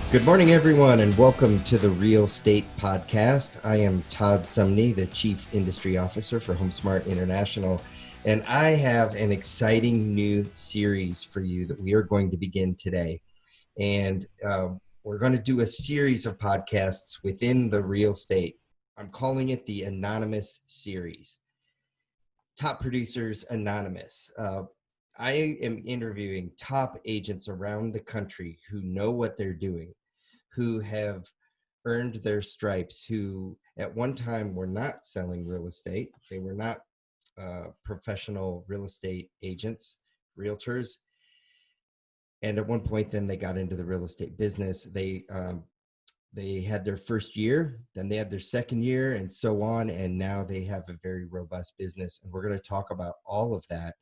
Good morning, everyone, and welcome to the Real Estate Podcast. I am Todd Sumney, the Chief Industry Officer for HomeSmart International, and I have an exciting new series for you that we are going to begin today. And we're going to do a series of podcasts within the real estate. I'm calling it the Anonymous Series. Top Producers Anonymous. I am interviewing top agents around the country who know what they're doing, who have earned their stripes, who at one time were not selling real estate. They were not professional real estate agents, realtors. And at one point, then they got into the real estate business. They had their first year, then they had their second year, and so on. And now they have a very robust business. And we're going to talk about all of that,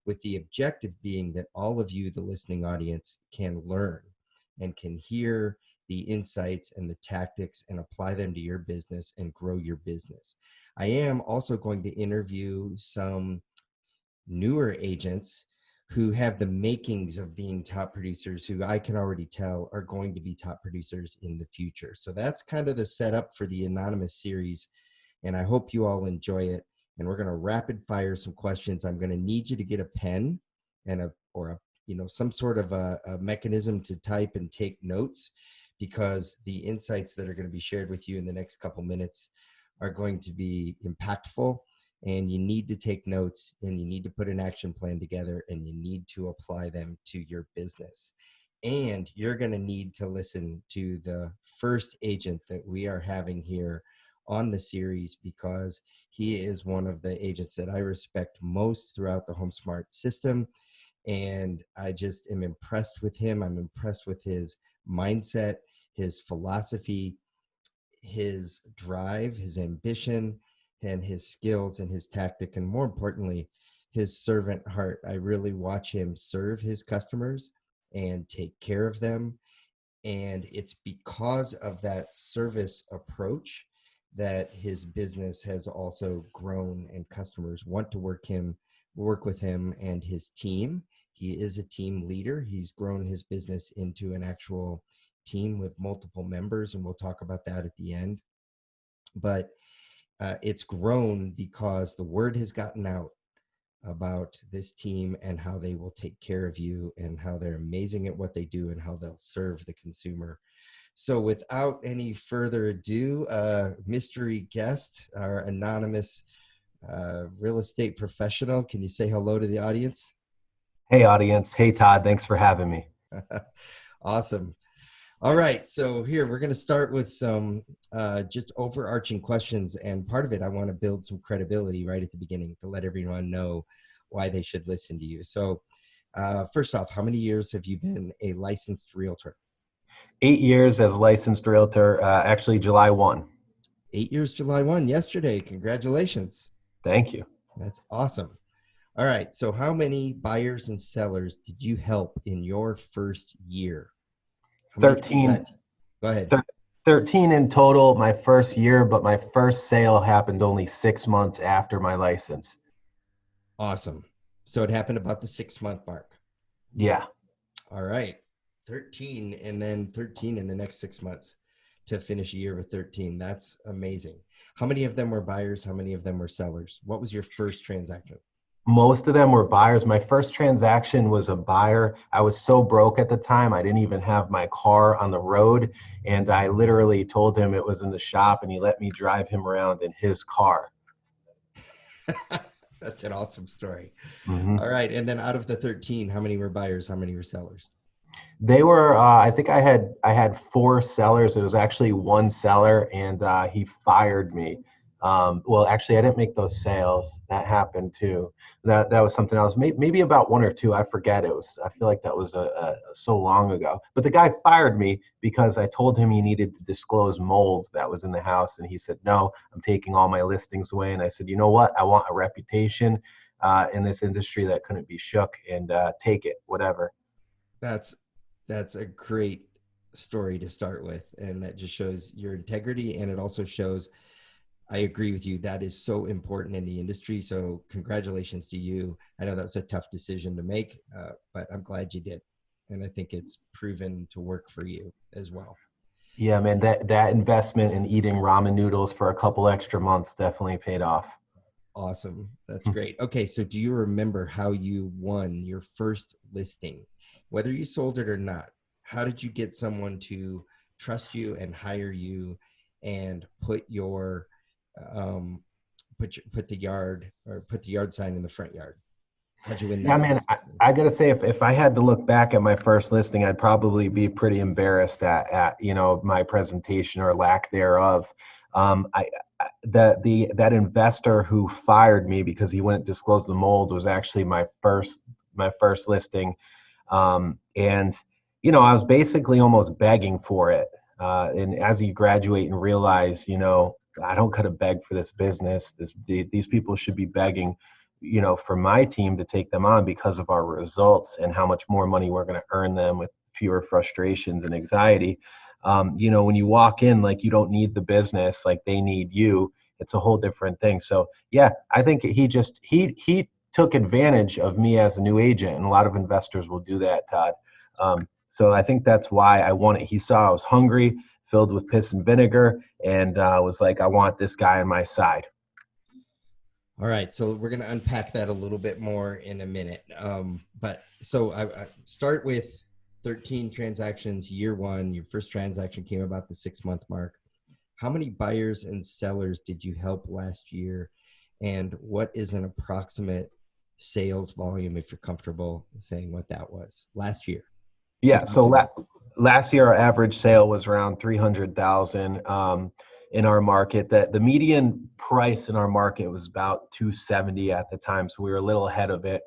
with the objective being that all of you, the listening audience, can learn and can hear the insights and the tactics and apply them to your business and grow your business. I am also going to interview some newer agents who have the makings of being top producers, who I can already tell are going to be top producers in the future. So that's kind of the setup for the Anonymous series, and I hope you all enjoy it. And we're going to rapid fire some questions. I'm going to need you to get a pen and some sort of a mechanism to type and take notes, because the insights that are going to be shared with you in the next couple minutes are going to be impactful. And you need to take notes, and you need to put an action plan together, and you need to apply them to your business. And you're going to need to listen to the first agent that we are having here on the series, because he is one of the agents that I respect most throughout the HomeSmart system. And I just am impressed with him. I'm impressed with his mindset, his philosophy, his drive, his ambition, and his skills and his tactic, and more importantly, his servant heart. I really watch him serve his customers and take care of them. And it's because of that service approach that his business has also grown, and customers want to work with him and his team. He is a team leader. He's grown his business into an actual team with multiple members, and we'll talk about that at the end. But it's grown because the word has gotten out about this team and how they will take care of you, and how they're amazing at what they do, and how they'll serve the consumer. So without any further ado, mystery guest, our anonymous real estate professional, can you say hello to the audience? Hey, audience. Hey, Todd. Thanks for having me. Awesome. All right. So here, we're going to start with some just overarching questions. And part of it, I want to build some credibility right at the beginning to let everyone know why they should listen to you. So first off, how many years have you been a licensed realtor? 8 years as a licensed realtor, actually July 1. 8 years, July 1, yesterday. Congratulations. Thank you. That's awesome. All right. So how many buyers and sellers did you help in your first year? 13. Go ahead. 13 in total my first year, but my first sale happened only 6 months after my license. Awesome. So it happened about the 6-month mark. Yeah. All right. 13, and then 13 in the next 6 months to finish a year with 13. That's amazing. How many of them were buyers? How many of them were sellers? What was your first transaction? Most of them were buyers. My first transaction was a buyer. I was so broke at the time, I didn't even have my car on the road. And I literally told him it was in the shop, and he let me drive him around in his car. That's an awesome story. Mm-hmm. All right. And then out of the 13, how many were buyers? How many were sellers? They were, I think I had 4 sellers. It was actually one seller, and he fired me. Well, actually, I didn't make those sales. That happened too. That was something else. Maybe about 1 or 2. I forget. I feel like that was so long ago. But the guy fired me because I told him he needed to disclose mold that was in the house, and he said, "No, I'm taking all my listings away." And I said, "You know what? I want a reputation in this industry that couldn't be shook, and take it, whatever." That's a great story to start with. And that just shows your integrity. And it also shows, I agree with you, that is so important in the industry. So congratulations to you. I know that was a tough decision to make, but I'm glad you did. And I think it's proven to work for you as well. Yeah, man, that investment in eating ramen noodles for a couple extra months definitely paid off. Awesome. That's great. Okay, so do you remember how you won your first listing? Whether you sold it or not, how did you get someone to trust you and hire you and um put the yard sign in the front yard? How'd you win Yeah, that man, first listing? I gotta say, if I had to look back at my first listing, I'd probably be pretty embarrassed at my presentation or lack thereof. That investor who fired me because he wouldn't disclose the mold was actually my first listing, and I was basically almost begging for it. And as you graduate and realize, I don't gotta beg for this business. These people should be begging, for my team to take them on because of our results and how much more money we're going to earn them with fewer frustrations and anxiety. When you walk in, like, you don't need the business, like they need you. It's a whole different thing. So yeah, I think he took advantage of me as a new agent, and a lot of investors will do that, Todd. So I think that's why I won it. He saw I was hungry, filled with piss and vinegar, and was like, I want this guy on my side. All right, so we're going to unpack that a little bit more in a minute. But so I start with 13 transactions, year one. Your first transaction came about the 6 month mark. How many buyers and sellers did you help last year? And what is an approximate sales volume, if you're comfortable saying what that was last year? Yeah, so 2020. last year our average sale was around 300,000 in our market. The median price in our market was about 270 at the time, so we were a little ahead of it.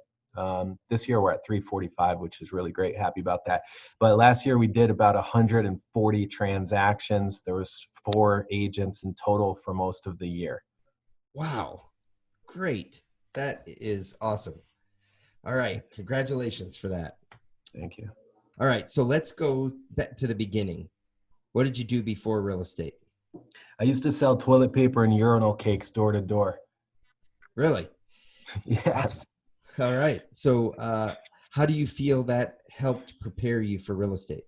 This year we're at 345, which is really great. Happy about that. But last year we did about 140 transactions. There was 4 agents in total for most of the year. Wow, great. That is awesome. All right, congratulations for that. Thank you. All right, so let's go back to the beginning. What did you do before real estate? I used to sell toilet paper and urinal cakes door to door. Really? Awesome. Yes. All right. So, how do you feel that helped prepare you for real estate?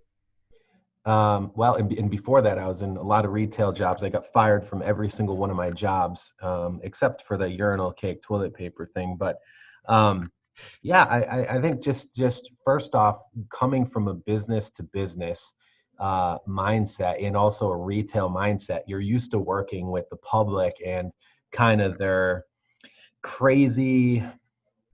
Well, and before that, I was in a lot of retail jobs. I got fired from every single one of my jobs, except for the urinal cake toilet paper thing. But yeah, I think just first off, coming from a business to business mindset and also a retail mindset, you're used to working with the public and kind of their crazy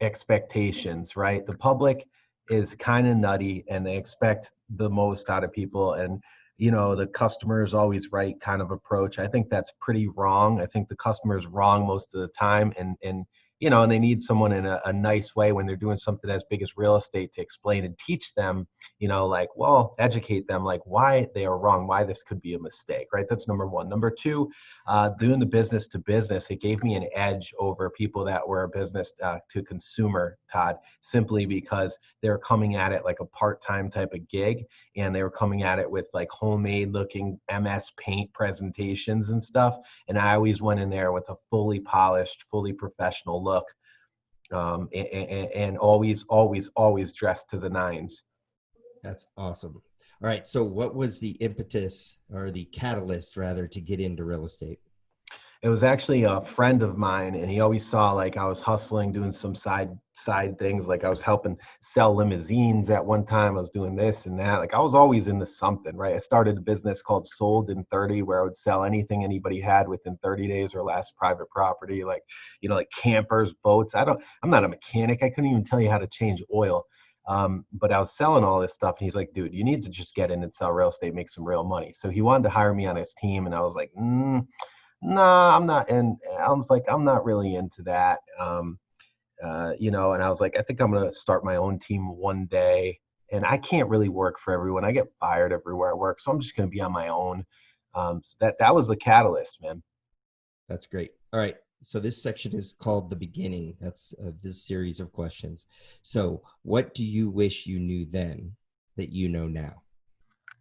expectations, right? The public is kind of nutty and they expect the most out of people. And, the customer is always right kind of approach. I think that's pretty wrong. I think the customer is wrong most of the time. And they need someone in a nice way when they're doing something as big as real estate to explain and teach them, like, well, educate them, like why they are wrong, why this could be a mistake, right? That's number one. Number two, doing the business to business, it gave me an edge over people that were business to consumer, Todd, simply because they're coming at it like a part-time type of gig, and they were coming at it with like homemade looking MS Paint presentations and stuff. And I always went in there with a fully polished, fully professional look, and always dressed to the nines. That's awesome. All right. So, what was the impetus or the catalyst, rather, to get into real estate? It was actually a friend of mine, and he always saw like I was hustling, doing some side things. Like I was helping sell limousines at one time. I was doing this and that. Like I was always into something, right? I started a business called Sold in 30, where I would sell anything anybody had within 30 days or less, private property, like like campers, boats. I'm not a mechanic. I couldn't even tell you how to change oil. But I was selling all this stuff, and he's like, dude, you need to just get in and sell real estate, make some real money. So he wanted to hire me on his team, and I was like, nah, I'm not. And I was like, I'm not really into that. And I was like, I think I'm going to start my own team one day. And I can't really work for everyone. I get fired everywhere I work. So I'm just going to be on my own. So that was the catalyst, man. That's great. All right. So, this section is called the beginning. That's this series of questions. So, what do you wish you knew then that you know now?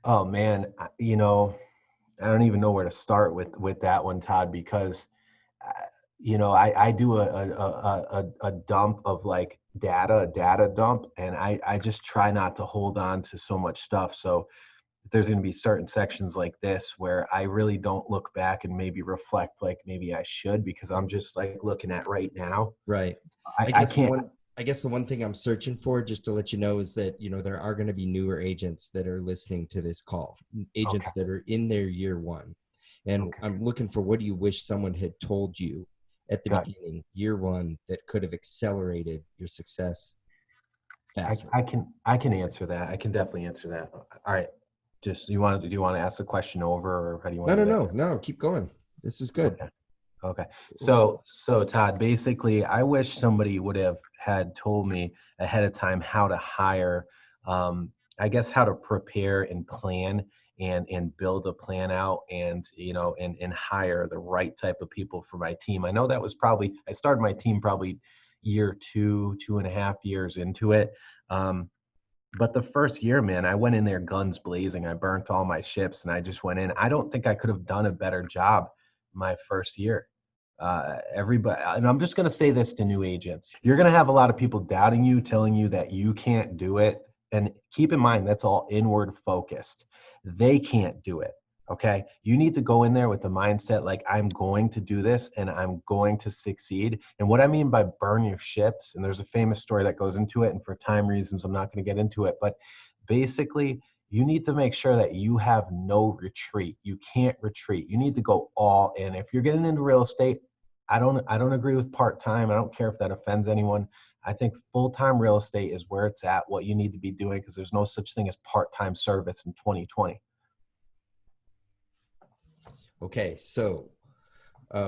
Oh man, I don't even know where to start with that one, Todd, because I do a dump of like data, a data dump, and I just try not to hold on to so much stuff. So there's going to be certain sections like this where I really don't look back and maybe reflect like maybe I should, because I'm just like looking at right now. Right. I, I I guess the can't. one I guess the one thing I'm searching for, just to let you know, is that there are going to be newer agents that are listening to this call, Okay. agents that are in their year one. And Okay. I'm looking for, what do you wish someone had told you at the Got. beginning, year one, that could have accelerated your success faster? I can answer that. I can definitely answer that. All right. Just do you want to ask the question over, or how do you want No, to no, do that? no, no. Keep going. This is good. Okay. Okay. Well, So Todd, basically, I wish somebody would have had told me ahead of time how to hire, I guess how to prepare and plan and build a plan out, and and hire the right type of people for my team. I know that was probably, I started my team probably year two, 2.5 years into it. Um, but the first year, man, I went in there guns blazing. I burnt all my ships and I just went in. I don't think I could have done a better job my first year. Everybody, and I'm just going to say this to new agents: you're going to have a lot of people doubting you, telling you that you can't do it. And keep in mind, that's all inward focused. They can't do it. Okay. You need to go in there with the mindset like, I'm going to do this and I'm going to succeed. And what I mean by burn your ships, and there's a famous story that goes into it, and for time reasons, I'm not going to get into it, but basically, you need to make sure that you have no retreat. You can't retreat. You need to go all in. If you're getting into real estate, I don't agree with part-time. I don't care if that offends anyone. I think full-time real estate is where it's at, what you need to be doing, because there's no such thing as part-time service in 2020. okay. So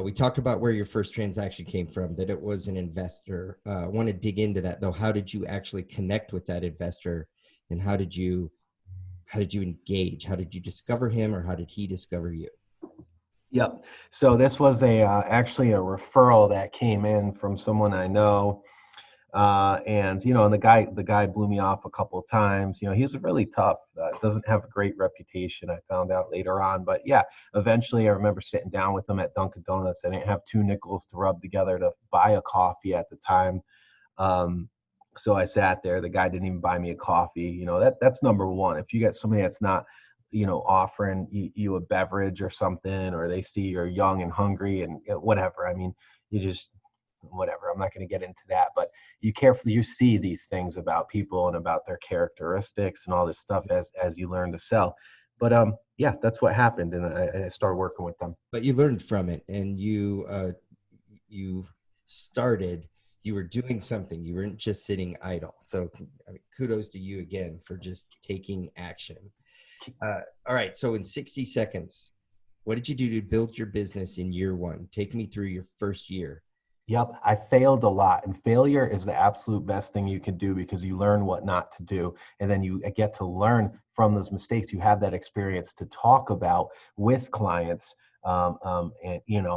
we talked about where your first transaction came from, that it was an investor. I want to dig into that though. How did you actually connect with that investor, and how did you engage? How did you discover him, or how did he discover you? Yep. So this was a actually a referral that came in from someone I know, and and the guy blew me off a couple of times. He was really tough. Doesn't have a great reputation, I found out later on. But yeah, eventually I remember sitting down with him at Dunkin' Donuts. I didn't have two nickels to rub together to buy a coffee at the time. Um, so I sat there. The guy didn't even buy me a coffee. That's number one. If you get somebody that's not, offering you a beverage or something, or they see you're young and hungry and whatever. I mean, you just whatever. I'm not going to get into that, but you see these things about people and about their characteristics and all this stuff as you learn to sell. But yeah, that's what happened, and I started working with them. But you learned from it, and you started. You were doing something. You weren't just sitting idle. So, I mean, kudos to you again for just taking action. All right. So, in 60 seconds, what did you do to build your business in year one? Take me through your first year. Yep, I failed a lot, and failure is the absolute best thing you can do, because you learn what not to do, and then you get to learn from those mistakes. You have that experience to talk about with clients, and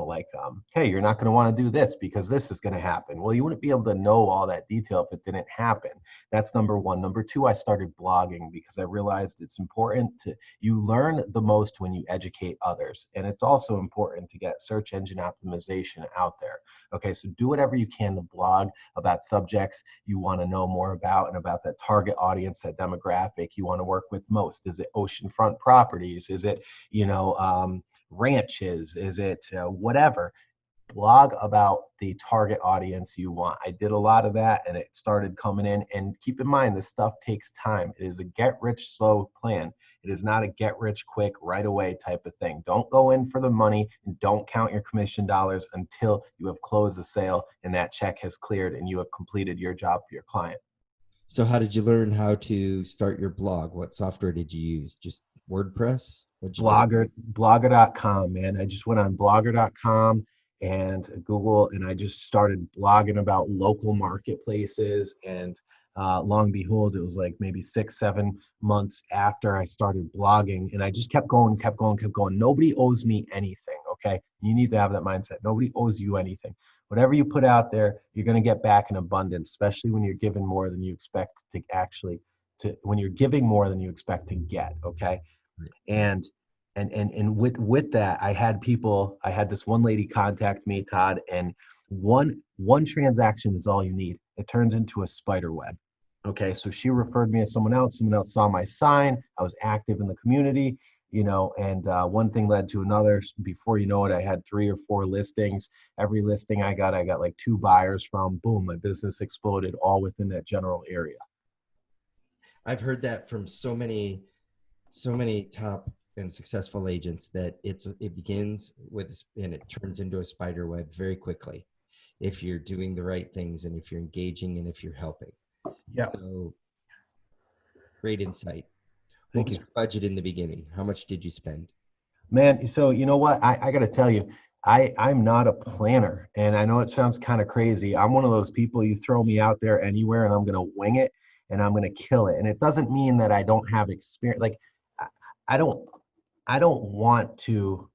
like, hey, you're not going to want to do this because this is going to happen. Well, you wouldn't be able to know all that detail if it didn't happen. That's number one. Number two, I started blogging because I realized it's important to you learn the most when you educate others, and it's also important to get search engine optimization out there. Okay, so do whatever you can to blog about subjects you want to know more about, and about that target audience, that demographic you want to work with most. Is it oceanfront properties? Is it, ranches? Is it whatever? Blog about the target audience you want. I did a lot of that, and it started coming in. And keep in mind, this stuff takes time. It is a get rich slow plan. It is not a get rich quick right away type of thing. Don't go in for the money, and don't count your commission dollars until you have closed the sale and that check has cleared and you have completed your job for your client. So, how did you learn how to start your blog? What software did you use? Just WordPress? What'd you go? Blogger.com, man. I just went on blogger.com and Google, and I just started blogging about local marketplaces. And long behold, it was like maybe 6 7 months after I started blogging, and I just kept going, kept going, kept going. Nobody owes me anything. Okay, you need to have that mindset. Nobody owes you anything. Whatever you put out there, you're going to get back in abundance, especially when you're given more than you expect to actually, when you're giving more than you expect to get. Okay. And And with that, I had this one lady contact me, Todd, and one transaction is all you need. It turns into a spider web. Okay, so she referred me to someone else saw my sign, I was active in the community, and one thing led to another. Before you know it, I had 3 or 4 listings. Every listing I got like 2 buyers from. Boom, my business exploded all within that general area. I've heard that from so many top and successful agents that it begins with and it turns into a spider web very quickly if you're doing the right things and if you're engaging and if you're helping. Yeah, So great insight. What thank was you. your budget in the beginning? How much did you spend? Man, so you know what? I got to tell you, I'm not a planner. And I know it sounds kind of crazy. I'm one of those people, you throw me out there anywhere and I'm going to wing it and I'm going to kill it. And it doesn't mean that I don't have experience. Like, I, I don't, I don't want to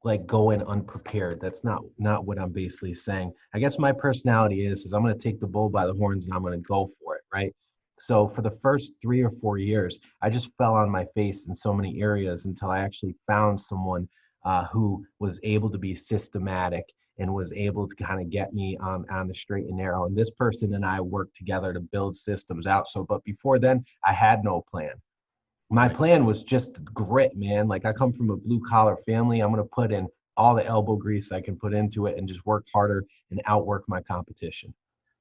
like go in unprepared. That's not what I'm basically saying. I guess my personality is I'm going to take the bull by the horns and I'm going to go for it, right? So for the first 3 or 4 years, I just fell on my face in so many areas until I actually found someone who was able to be systematic and was able to kind of get me on the straight and narrow. And this person and I worked together to build systems out. So, but before then, I had no plan. My Right. plan was just grit, man. Like I come from a blue collar family. I'm going to put in all the elbow grease I can put into it and just work harder and outwork my competition.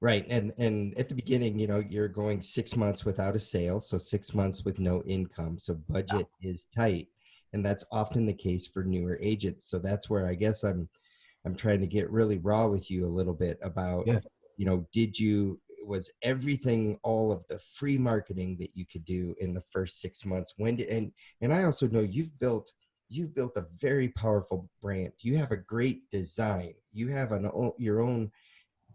Right. And at the beginning, you're going 6 months without a sale, so 6 months with no income. So budget is tight. And that's often the case for newer agents. So that's where I guess I'm trying to get really raw with you a little bit about, Yeah. was everything all of the free marketing that you could do in the first 6 months? And I also know you've built a very powerful brand. You have a great design. You have your own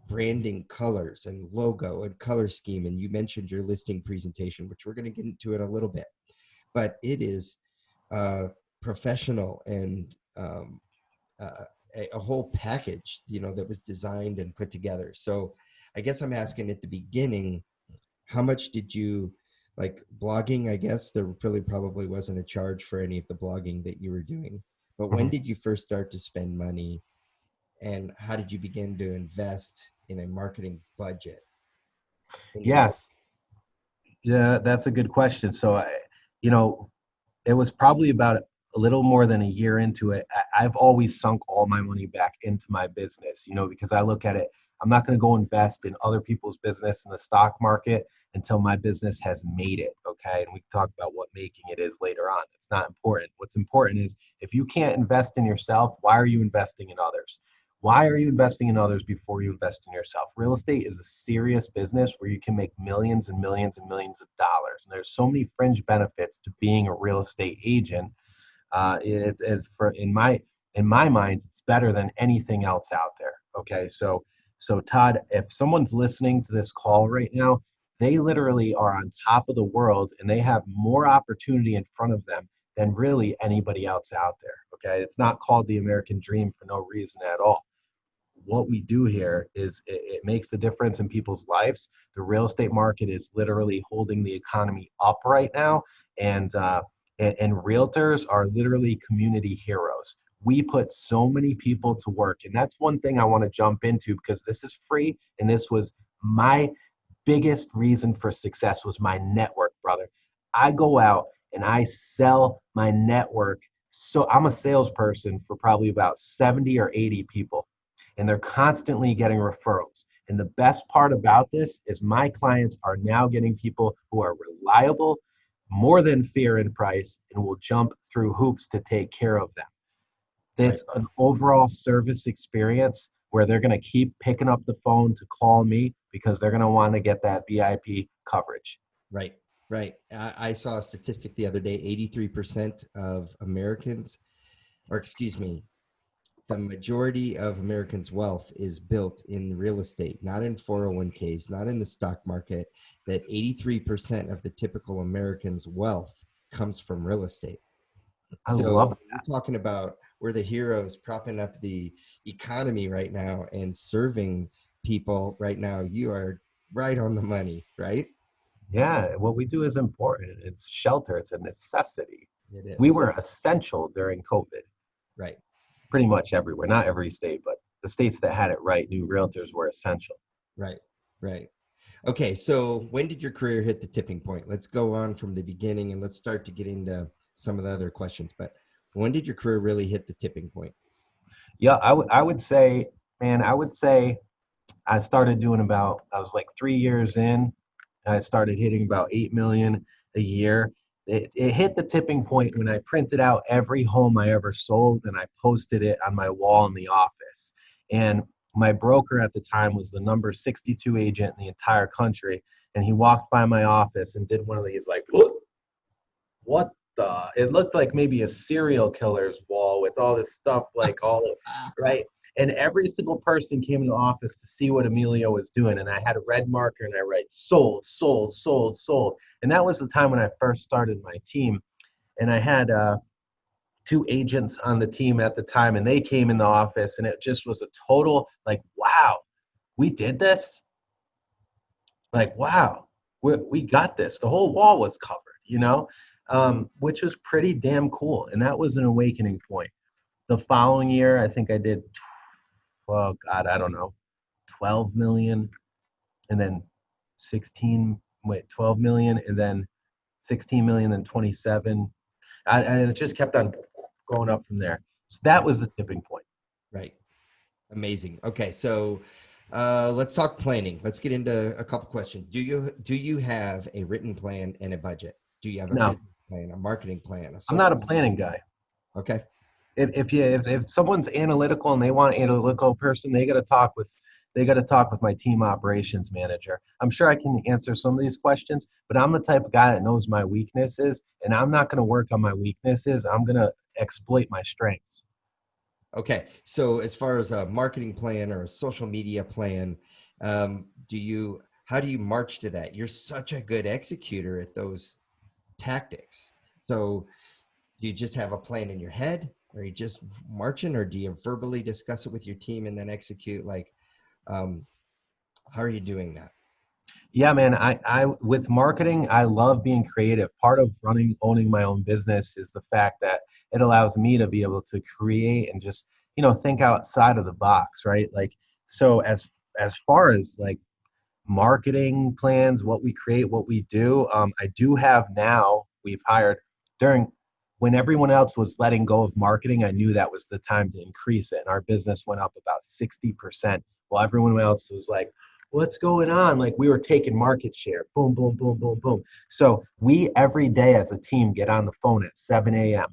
branding colors and logo and color scheme. And you mentioned your listing presentation, which we're going to get into in a little bit, but it is professional and uh, a whole package, that was designed and put together. So I guess I'm asking at the beginning, how much did you like blogging? I guess there really probably wasn't a charge for any of the blogging that you were doing, but when Mhm. did you first start to spend money and how did you begin to invest in a marketing budget in the beginning? Yes. Yeah, that's a good question. So you know, it was probably about a little more than a year into it. I've always sunk all my money back into my business, because I look at it, I'm not going to go invest in other people's business in the stock market until my business has made it. Okay. And we can talk about what making it is later on. It's not important. What's important is if you can't invest in yourself, why are you investing in others? Why are you investing in others before you invest in yourself? Real estate is a serious business where you can make millions and millions and millions of dollars. And there's so many fringe benefits to being a real estate agent. In my mind, it's better than anything else out there. Okay, so Todd, if someone's listening to this call right now, they literally are on top of the world and they have more opportunity in front of them than really anybody else out there. Okay, it's not called the American dream for no reason at all. What we do here is it makes a difference in people's lives. The real estate market is literally holding the economy up right now, and and realtors are literally community heroes. We put so many people to work, and that's one thing I want to jump into because this is free, and this was my biggest reason for success was my network, brother. I go out and I sell my network. So I'm a salesperson for probably about 70 or 80 people and they're constantly getting referrals. And the best part about this is my clients are now getting people who are reliable, more than fair in price, and will jump through hoops to take care of them. Right. It's an overall service experience where they're going to keep picking up the phone to call me because they're going to want to get that VIP coverage. Right. Right. I saw a statistic the other day, 83% of Americans, or excuse me, the majority of Americans' wealth is built in real estate, not in 401ks, not in the stock market, that 83% of the typical American's wealth comes from real estate. I So love it. we're talking about we're the heroes propping up the economy right now and serving people right now. You are right on the money, right? Yeah, what we do is important. It's shelter, it's a necessity. It We is. were essential during COVID, Right. pretty much everywhere. Not every state, but the states that had it right knew realtors were essential. Right. Right. Okay. So when did your career hit the tipping point? Let's go on from the beginning and let's start to get into some of the other questions. But when did your career really hit the tipping point? Yeah, I would say, man, I would say I started doing about, I was like 3 years in. I started hitting about 8 million a year. It hit the tipping point when I printed out every home I ever sold and I posted it on my wall in the office. And my broker at the time was the number 62 agent in the entire country. And he walked by my office and did one of these like, what the? It looked like maybe a serial killer's wall with all this stuff, like all of, right? And every single person came in the office to see what Emilio was doing. And I had a red marker and I write sold, sold, sold, sold. And that was the time when I first started my team. And I had two agents on the team at the time, and they came in the office, and it just was a total like, wow, we did this. Like, wow, we got this. The whole wall was covered, which was pretty damn cool. And that was an awakening point. The following year, I think I did, oh God, I don't know, 12 million and then 12 million and then 16 million and 27. And it just kept on going up from there. So that was the tipping point. Right. Amazing. Okay. So let's talk planning. Let's get into a couple questions. Do you have a written plan and a budget? Do you have a No, business plan, a marketing plan, a I'm not social a media? planning guy. Okay. If someone's analytical and they want an analytical person, they got to talk with my team operations manager. I'm sure I can answer some of these questions, but I'm the type of guy that knows my weaknesses, and I'm not going to work on my weaknesses. I'm going to exploit my strengths. Okay. So as far as a marketing plan or a social media plan, how do you march to that? You're such a good executor at those tactics. So do you just have a plan in your head? Or are you just marching, or do you verbally discuss it with your team and then execute? Like, um, how are you doing that? Yeah, man. I with marketing, I love being creative. Part of owning my own business is the fact that it allows me to be able to create and just, think outside of the box, right? Like, so as far as like marketing plans, what we create, what we do. I do have now, we've hired during when everyone else was letting go of marketing, I knew that was the time to increase it. And our business went up about 60%, while everyone else was like, what's going on? Like we were taking market share. Boom, boom, boom, boom, boom. So we every day as a team get on the phone at 7 a.m.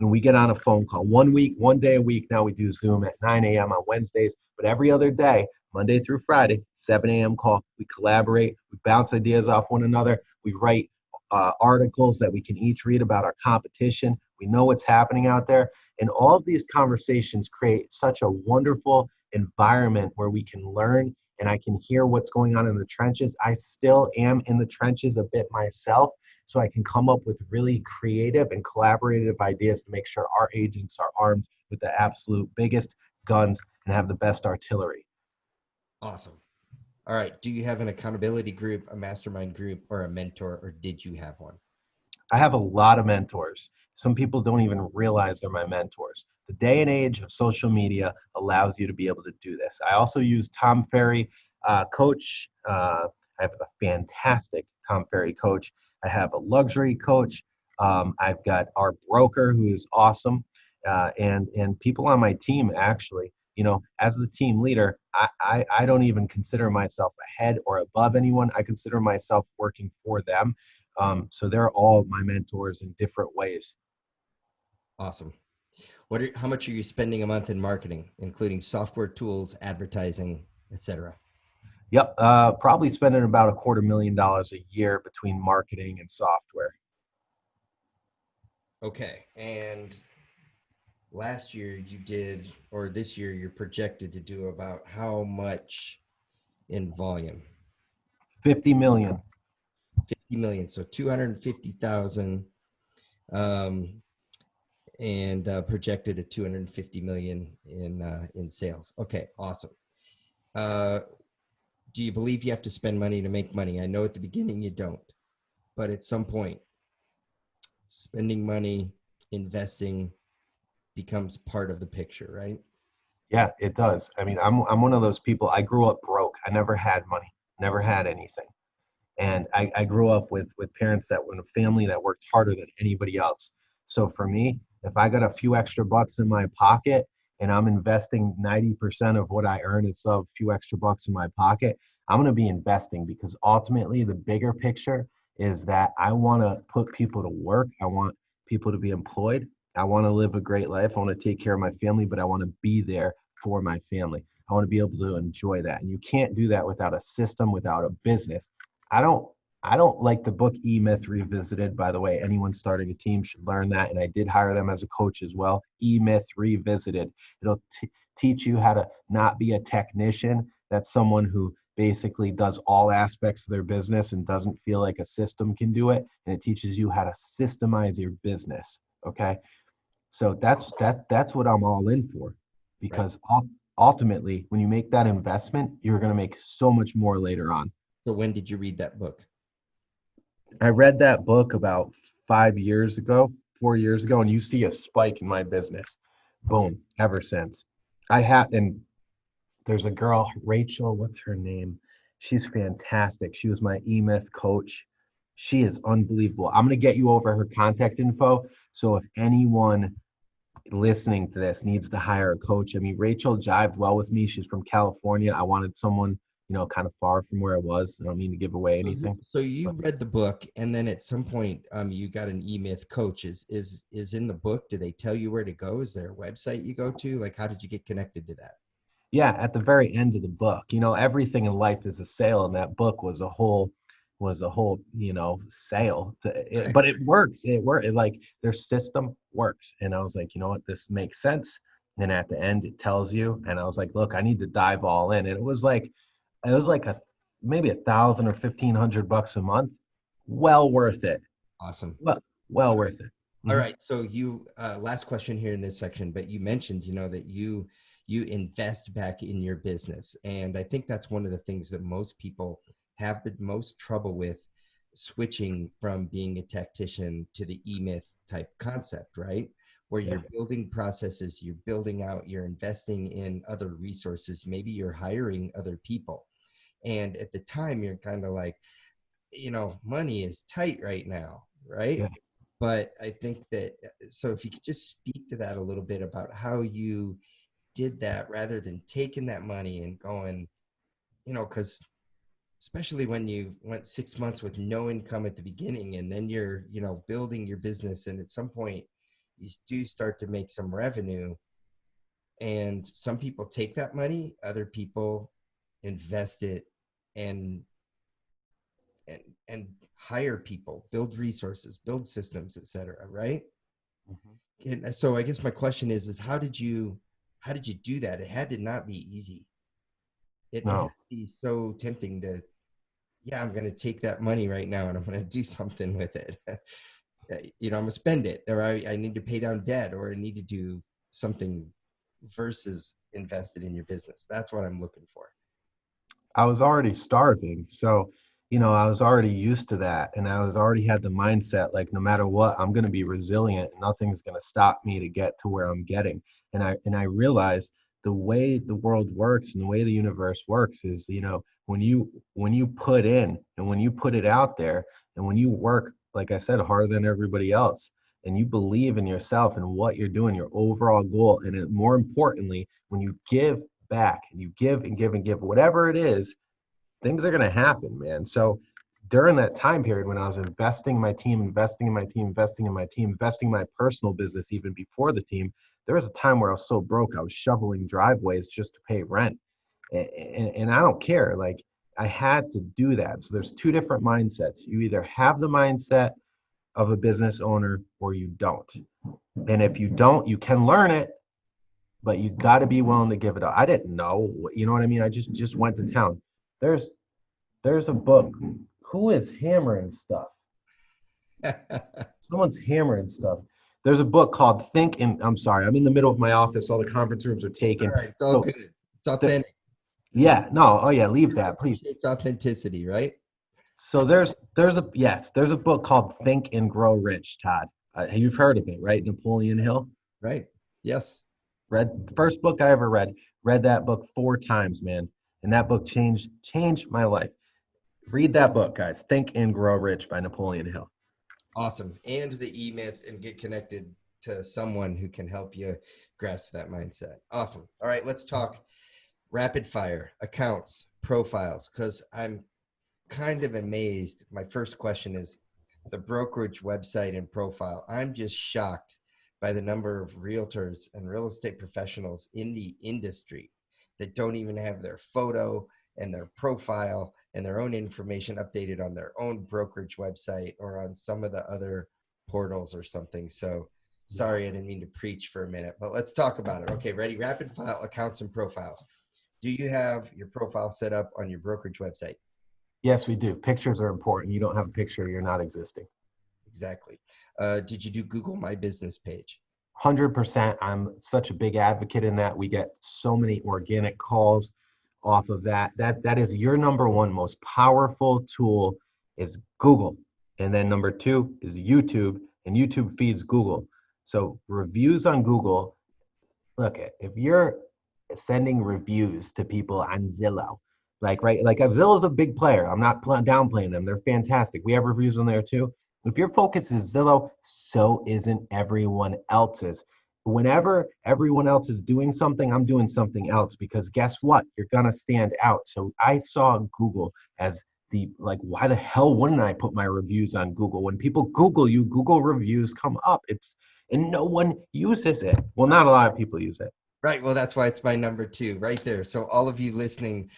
and we get on a phone call 1 week, 1 day a week. Now we do Zoom at 9 a.m. on Wednesdays, but every other day, Monday through Friday, 7 a.m. call. We collaborate, we bounce ideas off one another, we write articles that we can each read about our competition. We know what's happening out there. And all of these conversations create such a wonderful environment where we can learn and I can hear what's going on in the trenches. I still am in the trenches a bit myself, so I can come up with really creative and collaborative ideas to make sure our agents are armed with the absolute biggest guns and have the best artillery. Awesome. All right. Do you have an accountability group, a mastermind group, or a mentor, or did you have one? I have a lot of mentors. Some people don't even realize they're my mentors. The day and age of social media allows you to be able to do this. I also use Tom Ferry coach. I have a fantastic Tom Ferry coach. I have a luxury coach. I've got our broker who is awesome, and people on my team actually. As the team leader, I don't even consider myself ahead or above anyone. I consider myself working for them, so they're all my mentors in different ways. Awesome. How much are you spending a month in marketing, including software tools, advertising, etc.? Yep, probably spending about $250,000 a year between marketing and software. Okay. And last year you did, or this year you're projected to do about how much in volume? 50 million. 50 million. So 250,000 um, and projected at 250 million in sales. Okay, awesome. Uh, do you believe you have to spend money to make money? I know at the beginning you don't, but at some point, spending money investing becomes part of the picture, right? Yeah, it does. I mean, I'm one of those people. I grew up broke. I never had money, never had anything. And I grew up with parents that were in a family that worked harder than anybody else. So for me, if I got a few extra bucks in my pocket and I'm investing 90% of what I earn, it's a few extra bucks in my pocket, I'm going to be investing because ultimately the bigger picture is that I want to put people to work. I want people to be employed. I want to live a great life. I want to take care of my family, but I want to be there for my family. I want to be able to enjoy that. And you can't do that without a system, without a business. I don't I don't like the book E Myth Revisited. By the way, anyone starting a team should learn that. And I did hire them as a coach as well. E Myth Revisited. It'll teach you how to not be a technician. That's someone who basically does all aspects of their business and doesn't feel like a system can do it. And it teaches you how to systemize your business. Okay. So that's what I'm all in for, Right. because ultimately, when you make that investment, you're going to make so much more later on. So when did you read that book? I read that book about 5 years ago, 4 years ago, and you see a spike in my business. Boom, ever since. And there's a girl, Rachel, what's her name? She's fantastic. She was my E-Myth coach. She is unbelievable. I'm going to get you over her contact info. So if anyone listening to this needs to hire a coach, I mean, Rachel jived well with me. She's from California. I wanted someone, kind of far from where I was. I don't mean to give away anything, So you but read the book, and then at some point, you got an E-Myth coach. Is in the book? Do they tell you where to go? Is there a website you go to? Like, how did you get connected to that? yeah, at the very end of the book, everything in life is a sale, and that book was a whole sale to it, Right. but it works. Like their system works, and I was like, you know what, this makes sense. And at the end it tells you, and I was like, look, I need to dive all in. And it was like a maybe 1,000 or 1,500 bucks a month. Well worth it. Awesome. Well worth it. All Mhm. right. So you last question here in this section, but you mentioned, that you invest back in your business. And I think that's one of the things that most people have the most trouble with, switching from being a tactician to the E-Myth type concept, right? Where Yeah. you're building processes, you're building out, you're investing in other resources, maybe you're hiring other people. And at the time you're kind of like, money is tight right now, right? Yeah. But I think that, so if you could just speak to that a little bit about how you did that rather than taking that money and going, because especially when you went 6 months with no income at the beginning, and then you're, building your business, and at some point you do start to make some revenue, and some people take that money, other people invest it, and and and hire people, build resources, build systems, etc., right? Mhm. And so I guess my question is how did you do that? It had to not be easy. It had No. to be so tempting to, yeah, I'm going to take that money right now and I'm going to do something with it. I'm going to spend it, or I need to pay down debt, or I need to do something, versus invested in your business. That's what I'm looking for. I was already starving. So, I was already used to that. And I was already had the mindset like, no matter what, I'm going to be resilient. Nothing's going to stop me to get to where I'm getting. And I realized the way the world works and the way the universe works is, when you put in and when you put it out there and when you work, like I said, harder than everybody else, and you believe in yourself and what you're doing, your overall goal, and more importantly, when you give back and you give and give and give, whatever it is, things are going to happen, man. So during that time period when I was investing in my team, investing in my team, investing in my team, investing in my personal business, even before the team, there was a time where I was so broke, I was shoveling driveways just to pay rent. And I don't care. Like, I had to do that. So there's two different mindsets. You either have the mindset of a business owner or you don't. And if you don't, you can learn it, but you got to be willing to give it up. I didn't know, you know what I mean? I just went to town. There's there's a book. Who is hammering stuff? All Someone's hammering stuff. There's a book called Think and I'm sorry, I'm in the middle of my office. All the conference rooms are taken. right, it's all So good. It's the, authentic. yeah, no, oh yeah, leave Everyone that, please. appreciates authenticity, right? So there's a book called Think and Grow Rich, Todd. You've heard of it, right? Napoleon Hill. Right. Yes. Read the first book I ever read. Read that book 4 times, man, and that book changed my life. Read that book, guys. Think and Grow Rich by Napoleon Hill. Awesome. And the E-Myth, and get connected to someone who can help you grasp that mindset. Awesome. All right, let's talk rapid fire accounts, profiles, because I'm kind of amazed. My first question is the brokerage website and profile. I'm just shocked by the number of realtors and real estate professionals in the industry that don't even have their photo and their profile and their own information updated on their own brokerage website or on some of the other portals or something. So sorry, I didn't mean to preach for a minute, but let's talk about it. Okay, ready? Rapid file accounts and profiles. Do you have your profile set up on your brokerage website? Yes, we do. Pictures are important. You don't have a picture, you're not existing. Exactly. Did you do Google My Business page? 100%. I'm such a big advocate in that. We get so many organic calls off of that. That is your number one most powerful tool is Google. And then number two is YouTube, and YouTube feeds Google. So reviews on Google, look, if you're sending reviews to people on Zillow, like, right, like Zillow's a big player. I'm not downplaying them. They're fantastic. We have reviews on there too. If your focus is Zillow, so isn't everyone else's. Whenever everyone else is doing something, I'm doing something else, because guess what? You're gonna stand out. So I saw Google as the, like, why the hell wouldn't I put my reviews on Google? When people Google you, Google reviews come up. And no one uses it. Well, not a lot of people use it. Right. Well, that's why it's my number two right there. So all of you listening,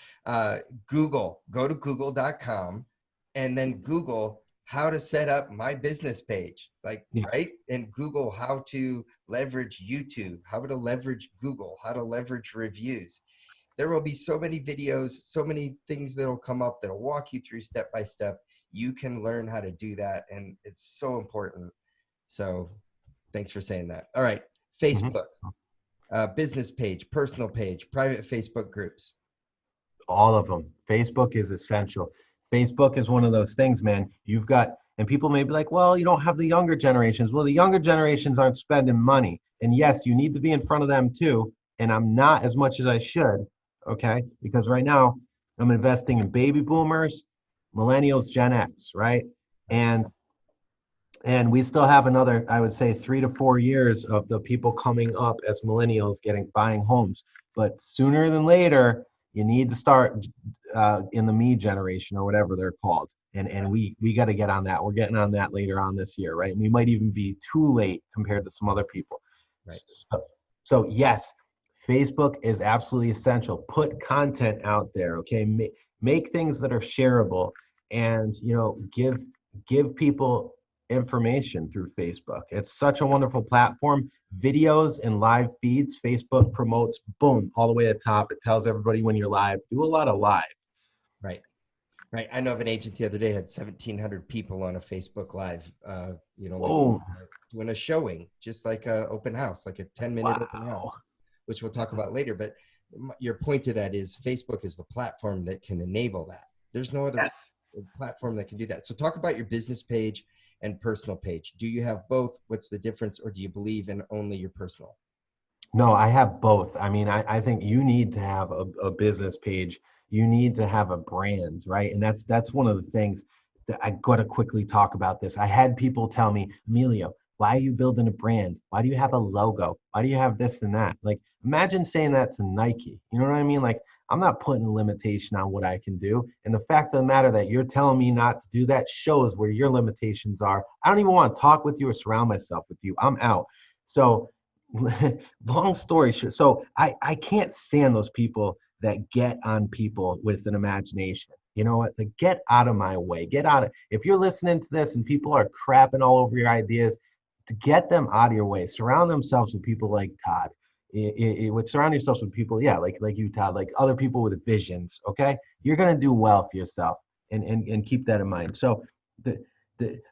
Google, go to google.com and then Google how to set up my business page, like, Yeah. right? And Google how to leverage YouTube, how to leverage Google, how to leverage reviews. There will be so many videos, so many things that'll come up that'll walk you through step by step. You can learn how to do that. And it's so important. So thanks for saying that. All right. Mhm. Facebook. Business page, personal page, private Facebook groups. All of them. Facebook is essential. Facebook is one of those things, man. You've got, and people may be like, well, you don't have the younger generations. Well, the younger generations aren't spending money. And yes, you need to be in front of them too. And I'm not as much as I should, okay? Because right now I'm investing in baby boomers, millennials, Gen X, right? And we still have another, I would say, 3 to 4 years of the people coming up as millennials buying homes. But sooner than later, you need to start in the me generation or whatever they're called. And we got to get on that. We're getting on that later on this year, right? And we might even be too late compared to some other people. Right. So yes, Facebook is absolutely essential. Put content out there, okay? Make things that are shareable, and give people information through Facebook. It's such a wonderful platform. Videos and live feeds, Facebook promotes, boom, all the way at the top. It tells everybody when you're live. Do a lot of live. Right. Right. I know of an agent the other day had 1,700 people on a Facebook Live, Whoa. doing a showing, just like a open house, like a 10-minute open Wow. house, which we'll talk about later. But your point to that is Facebook is the platform that can enable that. There's no other Yes. platform that can do that. So talk about your business page and personal page. Do you have both? What's the difference? Or do you believe in only your personal? No, I have both. I mean, I think you need to have a business page. You need to have a brand, right? And that's one of the things that I got to quickly talk about this. I had people tell me, Emilio, why are you building a brand? Why do you have a logo? Why do you have this and that? Like, imagine saying that to Nike. You know what I mean? Like, I'm not putting a limitation on what I can do. And the fact of the matter that you're telling me not to do that shows where your limitations are. I don't even want to talk with you or surround myself with you. I'm out. So long story short, so I can't stand those people that get on people with an imagination. You know what? Like, get out of my way. Get out of, if you're listening to this and people are crapping all over your ideas, to get them out of your way. Surround themselves with people like Todd. Would surround yourselves with people, yeah, like you, Todd, like other people with visions. Okay, you're gonna do well for yourself, and keep that in mind. So the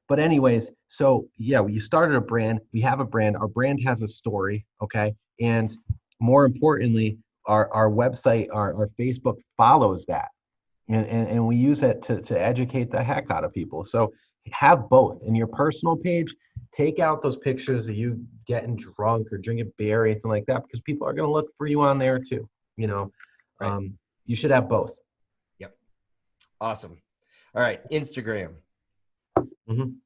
but anyways, so yeah, you started a brand. We have a brand. Our brand has a story, okay? And more importantly, our website, our Facebook follows that. And we use it to educate the heck out of people. So have both. In your personal page, take out those pictures of you getting drunk or drinking beer or anything like that, because people are going to look for you on there too. You know, Right. you should have both. Yep. Awesome. All right. Instagram, Mhm.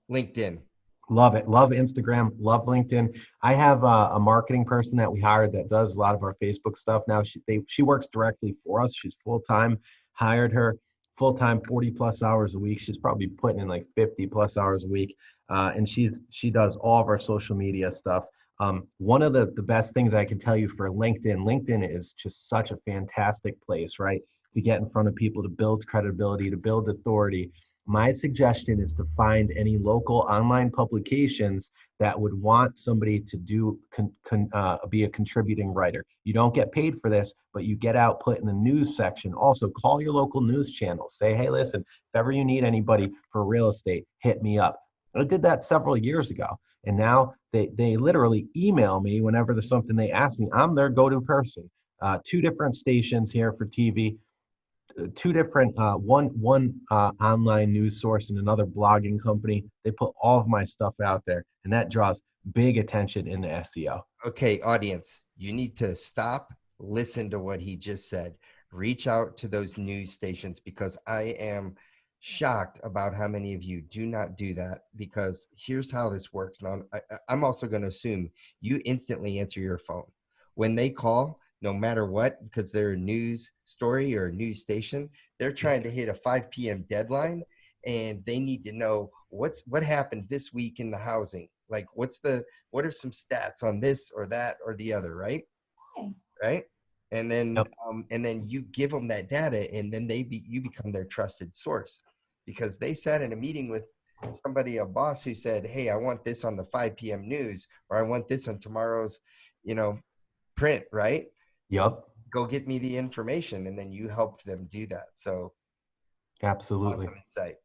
LinkedIn. Love it. Love Instagram. Love LinkedIn. I have a marketing person that we hired that does a lot of our Facebook stuff now. She works directly for us. She's full time. Hired her full time, 40 plus hours a week. She's probably putting in like 50 plus hours a week, and she does all of our social media stuff. One of the best things I can tell you for LinkedIn, LinkedIn is just such a fantastic place, right? To get in front of people, to build credibility, to build authority. My suggestion is to find any local online publications that would want somebody to be a contributing writer. You don't get paid for this, but you get output in the news section. Also, call your local news channel. Say, hey, listen, if ever you need anybody for real estate, hit me up. I did that several years ago. And now they literally email me whenever there's something they ask me. I'm their go-to person. Two different stations here for TV, two different one online news source and another blogging company. They put all of my stuff out there, and that draws big attention in the SEO. Okay, audience, you need to stop, listen to what he just said. Reach out to those news stations, because I am shocked about how many of you do not do that. Because here's how this works. Now, I'm also going to assume you instantly answer your phone when they call, no matter what, because they're a news story or a news station. They're trying to hit a 5 p.m. deadline, and they need to know what happened this week in the housing. Like, what are some stats on this or that or the other, right? Right. Yep. And then you give them that data, and then you become their trusted source, because they sat in a meeting with somebody, a boss, who said, hey, I want this on the 5 p.m. news, or I want this on tomorrow's, print, right? Yep. Go get me the information. And then you helped them do that. So Absolutely. awesome insight.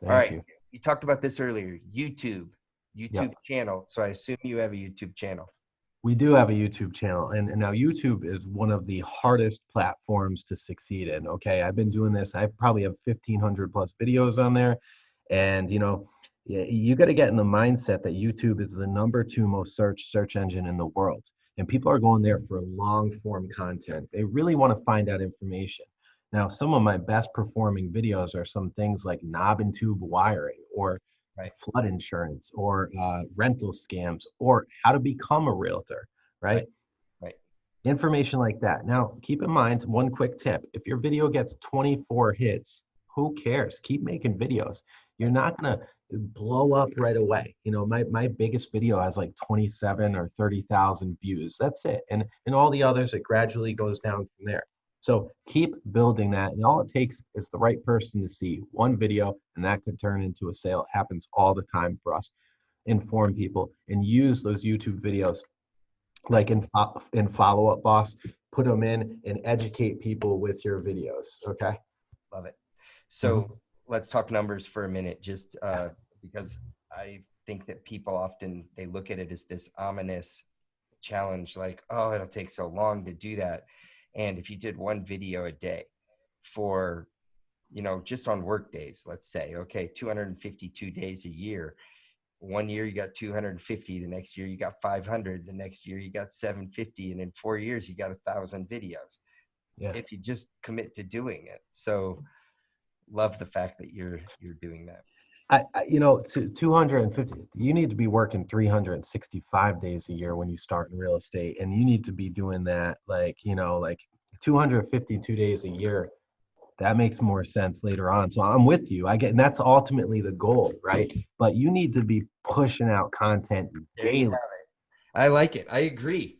All Thank right. you. You talked about this earlier, YouTube Yep. channel. So I assume you have a YouTube channel. We do have a YouTube channel, and now YouTube is one of the hardest platforms to succeed in. Okay, I've been doing this. I probably have 1,500 plus videos on there, and you got to get in the mindset that YouTube is the #2 most search engine in the world, and people are going there for long form content. They really want to find out information. Now, some of my best performing videos are some things like knob and tube wiring, or Right. flood insurance, or rental scams, or how to become a realtor, Right. right? Right. Information like that. Now, keep in mind one quick tip. If your video gets 24 hits, who cares? Keep making videos. You're not going to blow up right away. My biggest video has like 27 or 30,000 views. That's it. And all the others, it gradually goes down from there. So keep building that. And all it takes is the right person to see one video, and that could turn into a sale. It happens all the time for us. Inform people and use those YouTube videos like in Follow Up Boss. Put them in and educate people with your videos. Okay. Love it. So Mhm. let's talk numbers for a minute, just because I think that people often, they look at it as this ominous challenge, like, oh, it'll take so long to do that. And if you did one video a day for, just on work days, let's say, okay, 252 days a year. One year you got 250, the next year you got 500, the next year you got 750, and in 4 years you got 1,000 videos, Yeah. if you just commit to doing it. So love the fact that you're doing that. 250, you need to be working 365 days a year when you start in real estate. And you need to be doing that like 252 days a year. That makes more sense later on. So I'm with you. I get, and that's ultimately the goal, right? But you need to be pushing out content There you daily. have it. I like it. I agree.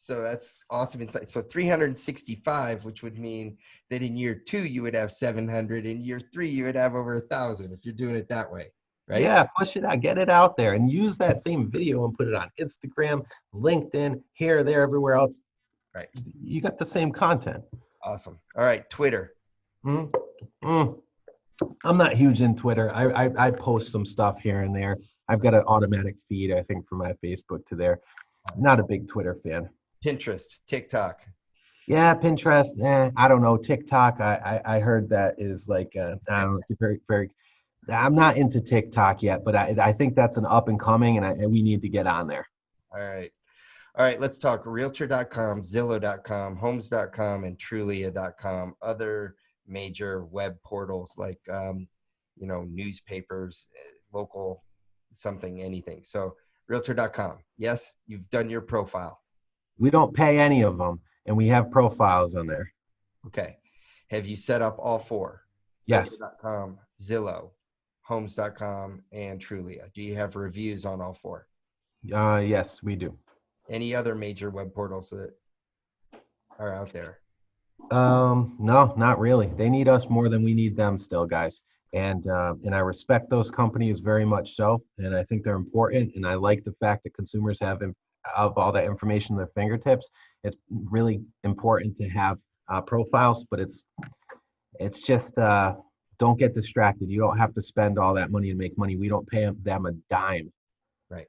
So that's awesome insight. So 365, which would mean that in year 2 you would have 700, in year 3 you would have over 1,000, if you're doing it that way, right? Yeah, push it out, get it out there, and use that same video and put it on Instagram, LinkedIn, here, there, everywhere else. Right. You got the same content. Awesome. All right, Twitter. Mm, mm. I'm not huge in Twitter. I post some stuff here and there. I've got an automatic feed, I think, from my Facebook to there. Not a big Twitter fan. Pinterest, TikTok. Yeah, Pinterest. I don't know. TikTok. I heard that is like I don't know, very very I'm not into TikTok yet, but I think that's an up and coming, and we need to get on there. All right. All right, let's talk realtor.com, zillow.com, homes.com, and trulia.com, other major web portals like, newspapers, local something, anything. So realtor.com, yes, you've done your profile. We don't pay any of them, and we have profiles on there. Okay. Have you set up all four? Yes. Realtor.com, Zillow, homes.com, and Trulia. Do you have reviews on all four? Yes, we do. Any other major web portals that are out there? No, not really. They need us more than we need them still, guys. And I respect those companies very much so, and I think they're important. And I like the fact that consumers have all that information at their fingertips. It's really important to have profiles, but it's just don't get distracted. You don't have to spend all that money to make money. We don't pay them a dime. Right.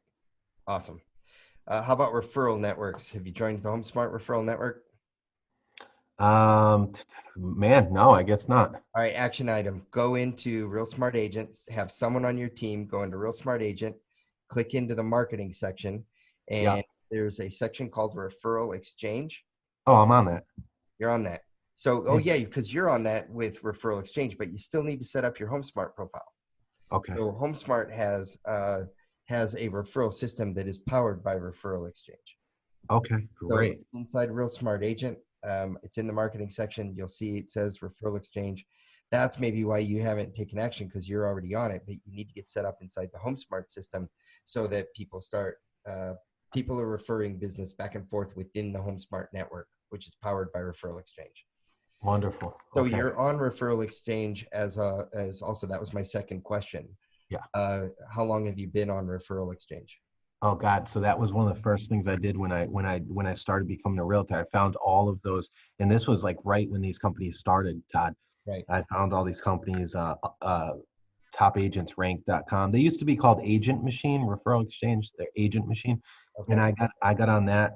Awesome. How about referral networks? Have you joined the HomeSmart referral network? Man, no, I guess not. All right, action item. Go into Real Smart Agents, have someone on your team go into Real Smart Agent, click into the marketing section, Yeah. and there's a section called Referral Exchange. Oh, I'm on that. You're on that. So, oh Hey. yeah, because you're on that with Referral Exchange, but you still need to set up your HomeSmart profile. Okay. So HomeSmart has a referral system that is powered by Referral Exchange. Okay, So great. inside Real Smart Agent, it's in the marketing section. You'll see it says Referral Exchange. That's maybe why you haven't taken action, because you're already on it, but you need to get set up inside the HomeSmart system so that people are referring business back and forth within the HomeSmart network, which is powered by Referral Exchange. Wonderful. So Okay. you're on Referral Exchange as also, that was my second question. Yeah. How long have you been on Referral Exchange? Oh God. So that was one of the first things I did when I started becoming a realtor. I found all of those, and this was like right when these companies started, Todd. Right. I found all these companies, topagentsrank.com. They used to be called Agent Machine, Referral Exchange, they're Agent Machine. Okay. And I got on that.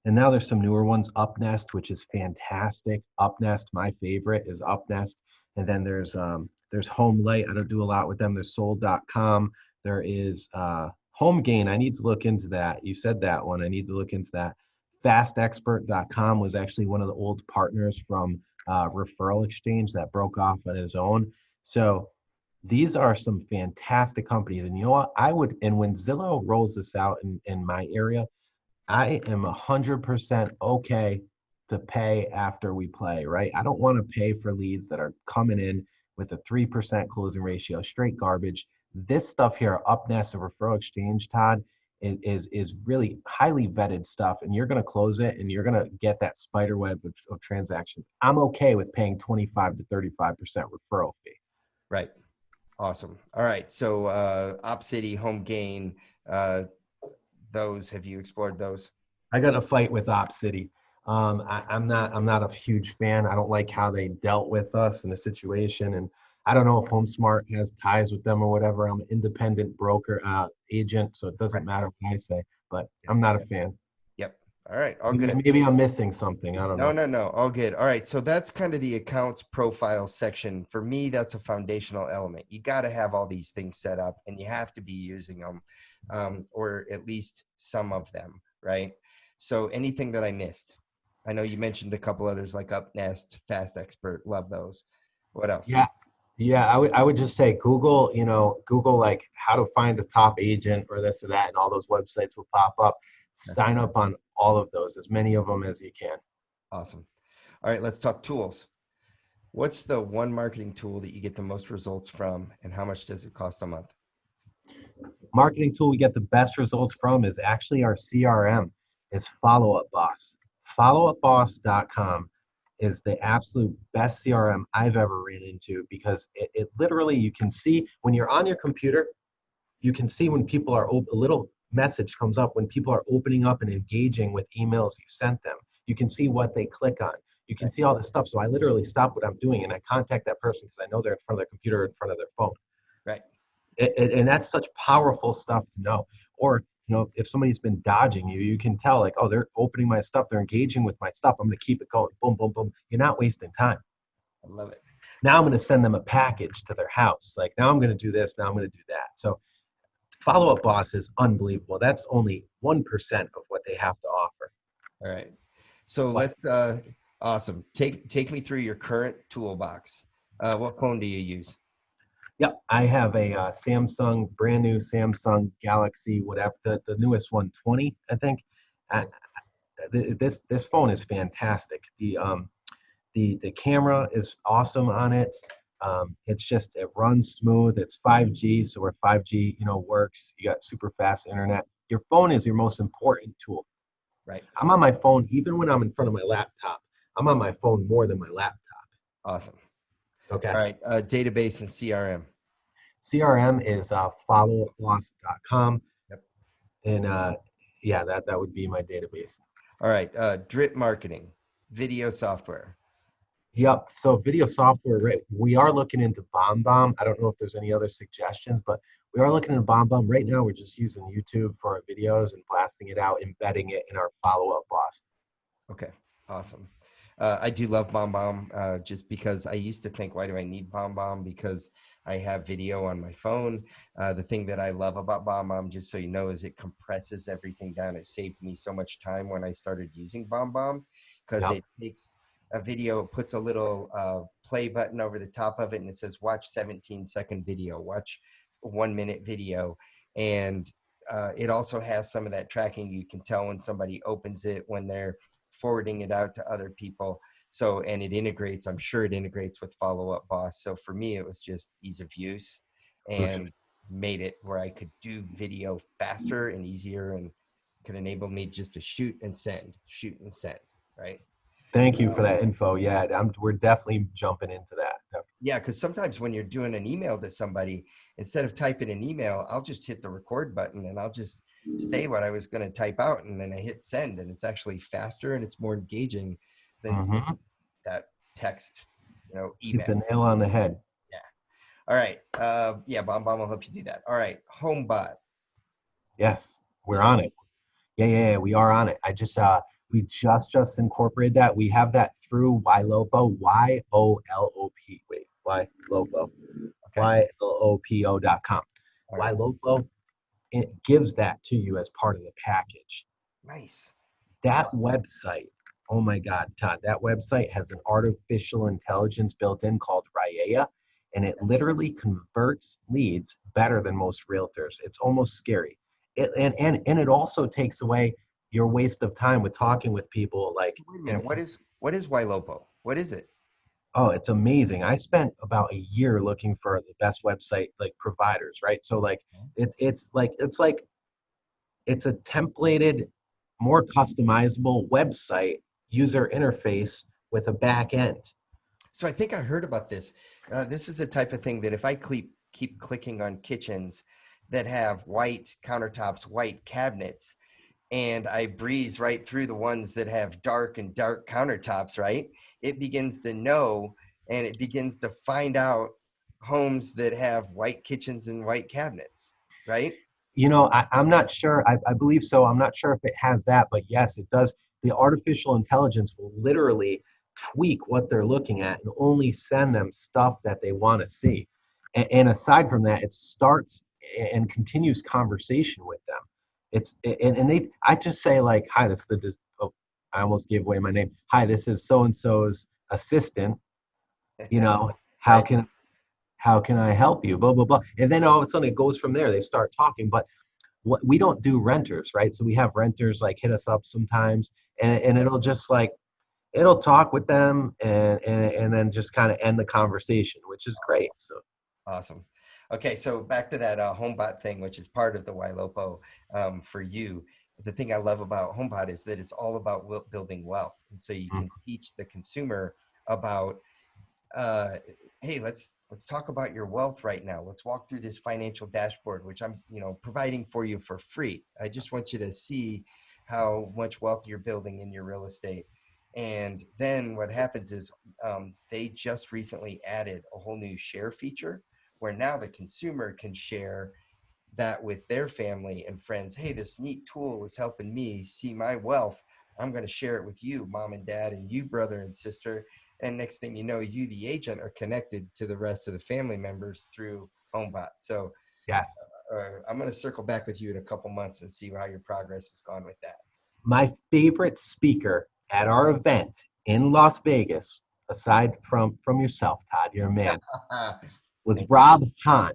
And now there's some newer ones, Upnest, which is fantastic. Upnest, my favorite is Upnest. And then there's HomeLight. I don't do a lot with them. There's sold.com. There is HomeGain. I need to look into that. You said that one. I need to look into that. FastExpert.com was actually one of the old partners from Referral Exchange that broke off on his own. So these are some fantastic companies. And you know what? And when Zillow rolls this out in my area, I am 100% okay to pay after we play, right? I don't want to pay for leads that are coming in with a 3% closing ratio, straight garbage. This stuff here, Upnest and Referral Exchange, Todd, is really highly vetted stuff, and you're going to close it, and you're going to get that spider web of transactions. I'm okay with paying 25 to 35% referral fee. Right. Awesome. All right. So OpCity, HomeGain, those, have you explored those? I got a fight with OpCity. I'm not a huge fan. I don't like how they dealt with us in the situation, and I don't know if HomeSmart has ties with them or whatever. I'm an independent broker agent, so it doesn't matter what I say. But I'm not a fan. Yep. All right. All Maybe, good. maybe I'm missing something. I don't know. No. All good. All right. So that's kind of the accounts profile section. For me, that's a foundational element. You got to have all these things set up, and you have to be using them, or at least some of them, right? So anything that I missed? I know you mentioned a couple others like Upnest, Fast Expert. Love those. What else? Yeah. Yeah, I would just say Google, Google like how to find a top agent or this or that, and all those websites will pop up. Sign up on all of those, as many of them as you can. Awesome. All right, let's talk tools. What's the one marketing tool that you get the most results from, and how much does it cost a month? Marketing tool we get the best results from is actually our CRM, is Follow Up Boss. Followupboss.com is the absolute best CRM I've ever ran into, because it literally, you can see when you're on your computer, you can see when people are, a little message comes up when people are opening up and engaging with emails you sent them. You can see what they click on. You can see all this stuff. So I literally stop what I'm doing and I contact that person because I know they're in front of their computer, or in front of their phone. Right. And that's such powerful stuff to know. Or, if somebody's been dodging you, you can tell, like, oh, they're opening my stuff, they're engaging with my stuff, I'm going to keep it going. Boom, boom, boom. You're not wasting time. I love it. Now I'm going to send them a package to their house. Like now I'm going to do this. Now I'm going to do that. So Follow Up Boss is unbelievable. That's only 1% of what they have to offer. All right. So But let's awesome. Take me through your current toolbox. What phone do you use? yep, I have a Samsung, brand new Samsung Galaxy, whatever the newest one, 20, I think. Uh, Okay. this phone is fantastic. The camera is awesome on it. It's just it runs smooth. It's 5G, so where 5G works, you got super fast internet. Your phone is your most important tool. Right. I'm on my phone even when I'm in front of my laptop. I'm on my phone more than my laptop. Awesome. Okay. All right. Database and CRM. CRM is followupboss.com, Yep. and yeah, that would be my database. All right. Drip marketing, video software. Yep. So video software, right? We are looking into BombBomb. I don't know if there's any other suggestions, but we are looking into BombBomb. Right now, we're just using YouTube for our videos and blasting it out, embedding it in our follow-up boss. Okay, awesome. I do love BombBomb just because I used to think, why do I need BombBomb? Because I have video on my phone. The thing that I love about BombBomb, just so you know, is it compresses everything down. It saved me so much time when I started using BombBomb because Yep. it takes a video, puts a little play button over the top of it, and it says, watch 17-second video, watch 1 minute video. And it also has some of that tracking. You can tell when somebody opens it, when they're forwarding it out to other people. So, and it integrates, I'm sure it integrates with Follow Up Boss. So for me, it was just ease of use For sure. and made it where I could do video faster and easier and could enable me just to shoot and send, right? Thank you for that info. Yeah, we're definitely jumping into that. Yeah, because sometimes when you're doing an email to somebody, instead of typing an email, I'll just hit the record button and I'll just say what I was going to type out, and then I hit send, and it's actually faster and it's more engaging than Mm-hmm. that text, Hit email. the nail on the head. Yeah. All right. Yeah, BombBomb will help you do that. All right. Homebot. Yes, we're Yep. on it. Yeah, we are on it. We just incorporated that. We have that through YOLOPO, YOLOP. Wait, YOLOPO, Okay. YLOPO.com. All right. YOLOPO, it gives that to you as part of the package. Nice. That website, oh my God, Todd, that website has an artificial intelligence built in called Raya, and it literally converts leads better than most realtors. It's almost scary. And it also takes away your waste of time with talking with people like Wait a minute. What is YLOPO? What is it? oh, it's amazing. I spent about a year looking for the best website like providers, right? So like it's a templated, more customizable website user interface with a back end. So I think I heard about this. This is the type of thing that if I keep clicking on kitchens that have white countertops, white cabinets, and I breeze right through the ones that have dark and dark countertops, right? It begins to know, and it begins to find out homes that have white kitchens and white cabinets, right? I'm not sure. I believe so. I'm not sure if it has that, but yes, it does. The artificial intelligence will literally tweak what they're looking at and only send them stuff that they want to see. And aside from that, it starts and continues conversation with them. I just say like, hi, this is oh, I almost gave away my name. Hi, this is so and so's assistant. You know, how Right. can how can I help you? Blah blah blah. And then all of a sudden it goes from there. They start talking, but what we don't do renters, right? So we have renters like hit us up sometimes, and it'll just like it'll talk with them and then just kind of end the conversation, which is great. So Awesome. Okay, so back to that HomeBot thing, which is part of the YLOPO for you. The thing I love about HomeBot is that it's all about building wealth, and so you mm, can teach the consumer about uh, hey, let's talk about your wealth right now. Let's walk through this financial dashboard, which I'm providing for you for free. I just want you to see how much wealth you're building in your real estate. And then what happens is they just recently added a whole new share feature where now the consumer can share that with their family and friends. Hey, this neat tool is helping me see my wealth. I'm going to share it with you, mom and dad, and you, brother and sister. And next thing you know, you, the agent, are connected to the rest of the family members through Homebot. So Yes. I'm going to circle back with you in a couple months and see how your progress has gone with that. My favorite speaker at our event in Las Vegas, aside from yourself, Todd, you're a man, was Thank you. Rob Hahn.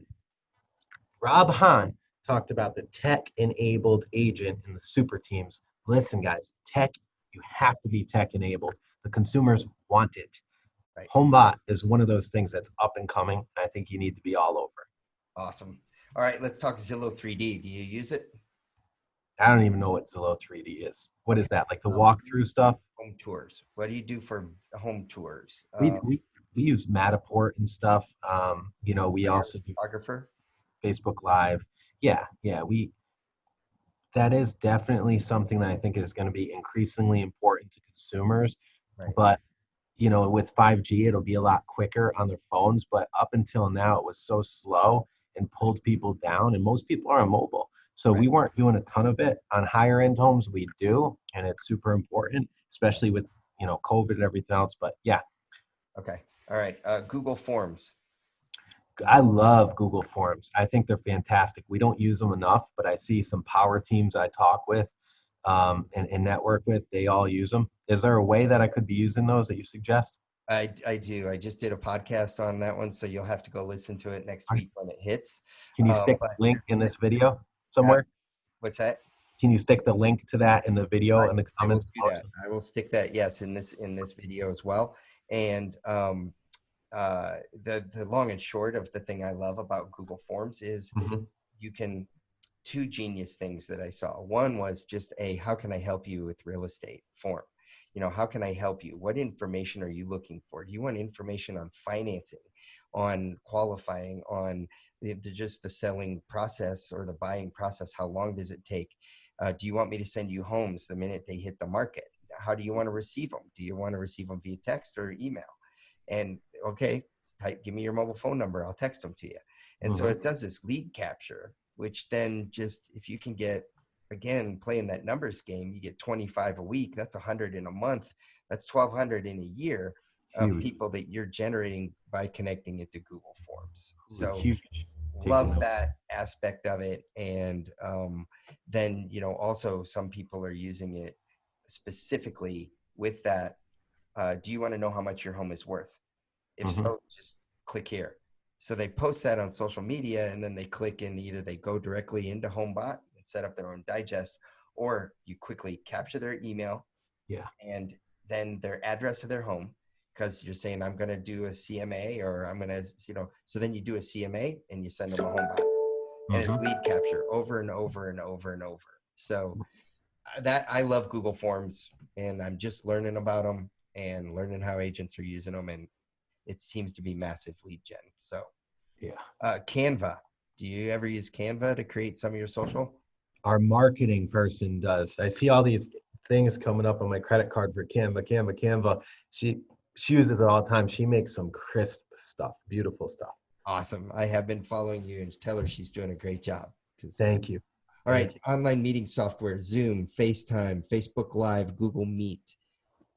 Rob Hahn talked about the tech-enabled agent in the super teams. Listen, guys, you have to be tech-enabled. The consumers want it. Right. HomeBot is one of those things that's up and coming. I think you need to be all over. Awesome. All right, let's talk Zillow 3D. Do you use it? I don't even know what Zillow 3D is. What is Okay. that? Like the walkthrough stuff? Home tours. What do you do for home tours? We we we use Matterport and stuff. We Are you also a do photographer? Facebook Live. Yeah. We that is definitely something that I think is going to be increasingly important to consumers. Right. But with 5G, it'll be a lot quicker on their phones. But up until now, it was so slow and pulled people down. And most people are on mobile. So Right. we weren't doing a ton of it. On higher end homes, we do. And it's super important, especially with, COVID and everything else. But yeah, Okay. All right. Google Forms. I love Google Forms. I think they're fantastic. We don't use them enough, but I see some power teams I talk with and network with, they all use them. Is there a way that I could be using those that you suggest? I do. I just did a podcast on that one, so you'll have to go listen to it next week when it hits. Can you stick But the link in this video uh, somewhere? what's that? Can you stick the link to that in the video in the I will comments? do that. I will stick that, yes, in this video as well. And the long and short of the thing I love about Google Forms is Mhm. you can two genius things that I saw. One was just a how can I help you with real estate form. How can I help you? What information are you looking for? Do you want information on financing, on qualifying, on just the selling process or the buying process? How long does it take? Do you want me to send you homes the minute they hit the market? How do you want to receive them? Do you want to receive them via text or email? And okay, give me your mobile phone number. I'll text them to you. And so Mhm. it does this lead capture, which then just, if you can get, again, playing that numbers game, you get 25 a week. That's 100 in a month. That's 1,200 in a year of Huge, people that you're generating by connecting it to Google Forms. So huge. Taking love notes. that aspect of it. And then, also some people are using it specifically with that. Do you want to know how much your home is worth? If Mhm. so, just click here. So they post that on social media, and then they click in, either they go directly into HomeBot and set up their own digest, or you quickly capture their email Yeah. and then their address of their home, because you're saying I'm going to do a CMA, or I'm going to, so then you do a CMA and you send them a HomeBot, and it's Mhm. lead capture over and over and over and over. So that, I love Google Forms, and I'm just learning about them and learning how agents are using them, and it seems to be massive lead gen. So Yeah. Canva. Do you ever use Canva to create some of your social? Our marketing person does. I see all these things coming up on my credit card for Canva. She uses it all the time. She makes some crisp stuff, beautiful stuff. Awesome. I have been following you, and tell her she's doing a great job. Thank you. All Thank right. you. Online meeting software, Zoom, FaceTime, Facebook Live, Google Meet.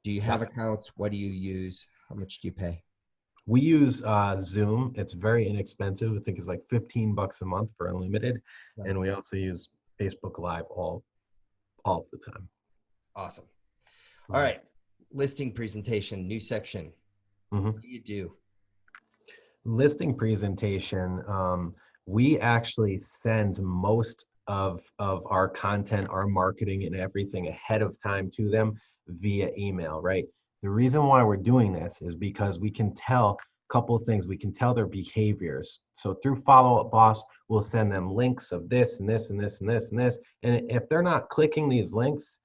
Do you have Yep. accounts? What do you use? How much do you pay? We use Zoom. It's very inexpensive. I think it's like $15 a month for unlimited. No. And we also use Facebook Live all of the time. Awesome. All right. Listing presentation, new section. Mhm. What do you do? Listing presentation, we actually send most of our content, our marketing and everything ahead of time to them via email, right? The reason why we're doing this is because we can tell a couple of things. We can tell their behaviors. So through Follow Up Boss, we'll send them links of this and this and this and this and this. And if they're not clicking these links,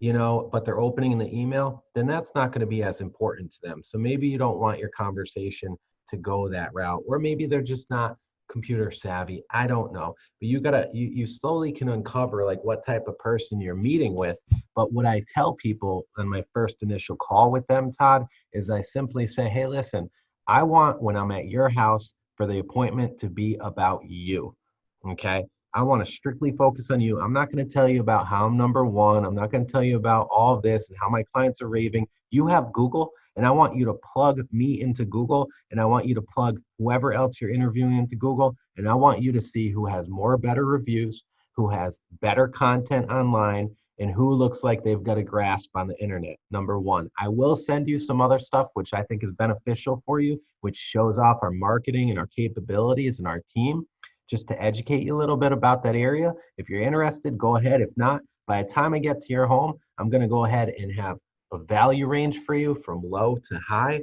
but they're opening the email, then that's not going to be as important to them. So maybe you don't want your conversation to go that route, or maybe they're just not computer savvy. I don't know. But you slowly can uncover like what type of person you're meeting with. But what I tell people on my first initial call with them, Todd, is I simply say, hey, listen, I want when I'm at your house for the appointment to be about you. Okay. I want to strictly focus on you. I'm not going to tell you about how I'm number one. I'm not going to tell you about all of this and how my clients are raving. You have Google, and I want you to plug me into Google, and I want you to plug whoever else you're interviewing into Google, and I want you to see who has more better reviews, who has better content online, and who looks like they've got a grasp on the internet. Number one, I will send you some other stuff which I think is beneficial for you, which shows off our marketing and our capabilities and our team, just to educate you a little bit about that area. If you're interested, go ahead. If not, by the time I get to your home, I'm going to go ahead and have a value range for you from low to high.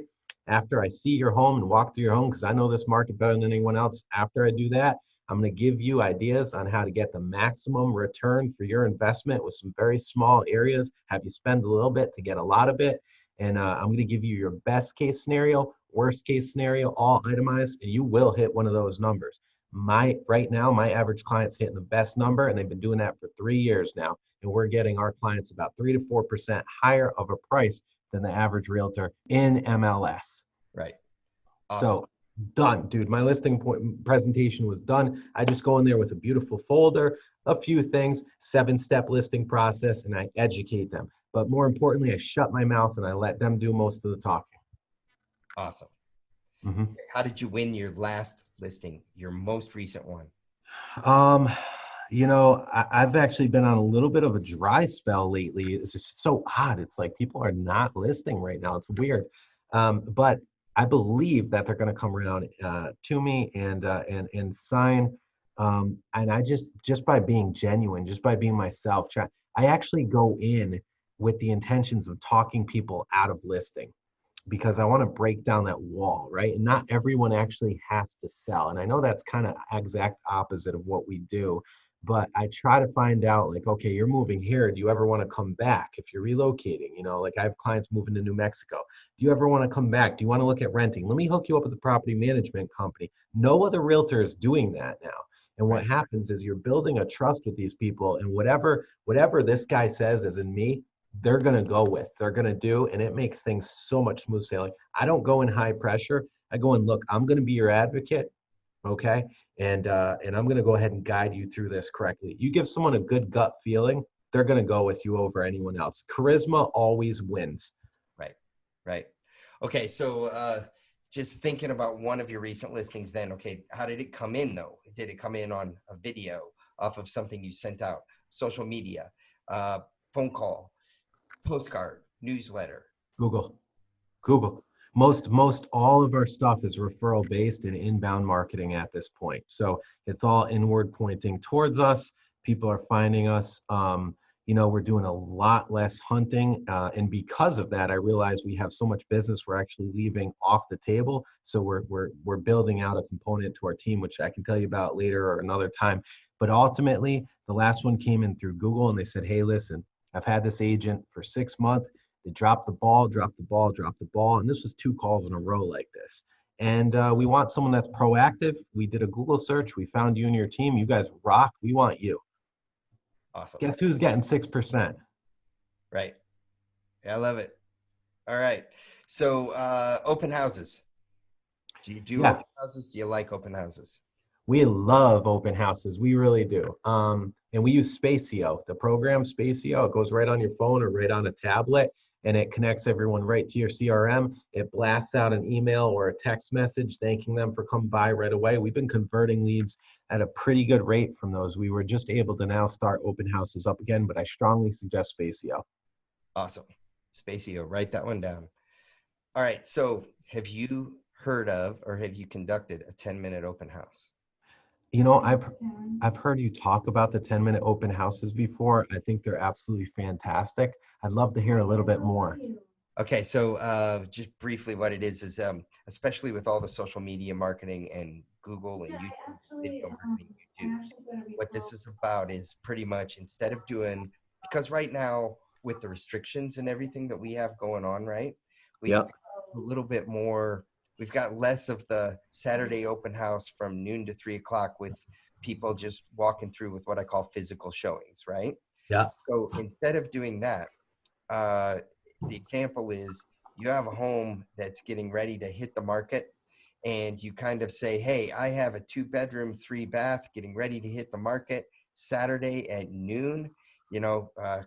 After I see your home and walk through your home, because I know this market better than anyone else, after I do that, I'm going to give you ideas on how to get the maximum return for your investment with some very small areas, have you spend a little bit to get a lot of it. And I'm going to give you your best case scenario, worst case scenario, all itemized, and you will hit one of those numbers. Right now, my average client's hitting the best number, and they've been doing that for 3 years now. And we're getting our clients about 3 to 4% higher of a price than the average realtor in MLS. Right. Awesome. So done, dude. My listing presentation was done. I just go in there with a beautiful folder, a few things, 7-step listing process, and I educate them. But more importantly, I shut my mouth and I let them do most of the talking. Awesome. Mm-hmm. How did you win your last listing, your most recent one? I've actually been on a little bit of a dry spell lately. It's just so odd. It's like people are not listing right now. It's weird. But I believe that they're going to come around to me and sign. And I just by being genuine, just by being myself, I actually go in with the intentions of talking people out of listing, because I want to break down that wall, right? And not everyone actually has to sell. And I know that's kind of exact opposite of what we do, but I try to find out, like, okay, you're moving here. Do you ever want to come back if you're relocating? Like I have clients moving to New Mexico. Do you ever want to come back? Do you want to look at renting? Let me hook you up with a property management company. No other realtor is doing that now. And what happens is you're building a trust with these people, and whatever this guy says, as in me, they're going to go with, they're going to do, and it makes things so much smooth sailing. I don't go in high pressure. I go in, look, I'm going to be your advocate, okay? And I'm going to go ahead and guide you through this correctly. You give someone a good gut feeling, they're going to go with you over anyone else. Charisma always wins. Right. Okay, so just thinking about one of your recent listings then, okay, how did it come in though? Did it come in on a video off of something you sent out, social media, phone call, postcard, newsletter? Google. Most all of our stuff is referral based and inbound marketing at this point. So it's all inward pointing towards us. People are finding us. We're doing a lot less hunting, and because of that, I realize we have so much business we're actually leaving off the table. So we're building out a component to our team, which I can tell you about later or another time. But ultimately, the last one came in through Google, and they said, "Hey, listen, I've had this agent for 6 months. They dropped the ball, dropped the ball, dropped the ball." And this was 2 calls in a row like this. And we want someone that's proactive. We did a Google search. We found you and your team. You guys rock. We want you. Awesome. Guess who's getting 6%? Right. Yeah, I love it. All right. So open houses. Do you do open houses? Do you like open houses? We love open houses. We really do. And we use Spaceyo, the program Spaceyo. It goes right on your phone or right on a tablet, and it connects everyone right to your CRM. It blasts out an email or a text message thanking them for coming by right away. We've been converting leads at a pretty good rate from those. We were just able to now start open houses up again, but I strongly suggest Spaceyo. Awesome. Spaceyo, write that one down. All right. So have you heard of or have you conducted a 10-minute open house? I've heard you talk about the 10-minute open houses before. I think they're absolutely fantastic. I'd love to hear a little bit more. Okay, so just briefly what it is especially with all the social media marketing and Google and YouTube video marketing you do, what this is about is pretty much instead of doing, because right now with the restrictions and everything that we have going on, right, we've Yep. a little bit more, we've got less of the Saturday open house from noon to 3 o'clock with people just walking through with what I call physical showings, right? Yeah. So instead of doing that, the example is you have a home that's getting ready to hit the market and you kind of say, hey, I have a 2-bedroom, 3-bath getting ready to hit the market Saturday at noon,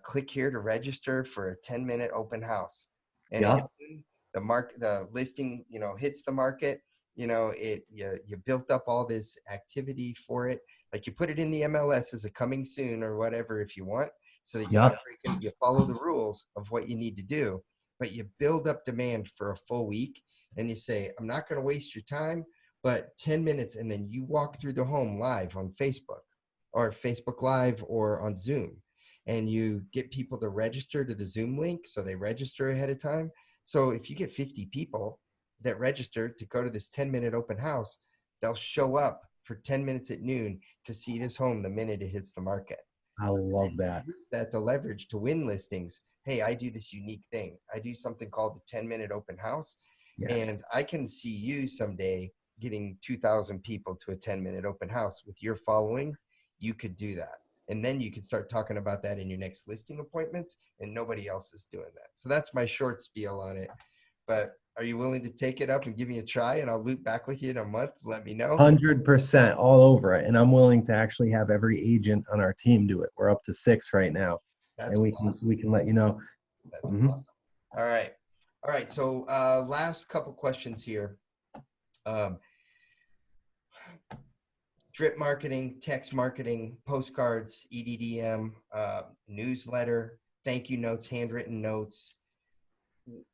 click here to register for a 10-minute open house. And Yeah. at noon, the listing, hits the market, you built up all this activity for it. Like you put it in the MLS as a coming soon or whatever, if you want, so that you're Yep. not breaking, you follow the rules of what you need to do, but you build up demand for a full week and you say, I'm not going to waste your time, but 10 minutes. And then you walk through the home live on Facebook or Facebook Live or on Zoom, and you get people to register to the Zoom link. So they register ahead of time. So if you get 50 people that register to go to this 10-minute open house, they'll show up for 10 minutes at noon to see this home the minute it hits the market. I love that. Use that to leverage to win listings. Hey, I do this unique thing. I do something called the 10-minute open house. Yes. And I can see you someday getting 2,000 people to a 10-minute open house with your following. You could do that. And then you can start talking about that in your next listing appointments, and nobody else is doing that. So that's my short spiel on it. But are you willing to take it up and give me a try? And I'll loop back with you in a month. Let me know. 100% all over it. And I'm willing to actually have every agent on our team do it. We're up to 6 right now. That's and awesome. we can let you know. That's awesome. All right. All right. So last couple questions here. Drip marketing, text marketing, postcards, EDDM, newsletter, thank you notes, handwritten notes.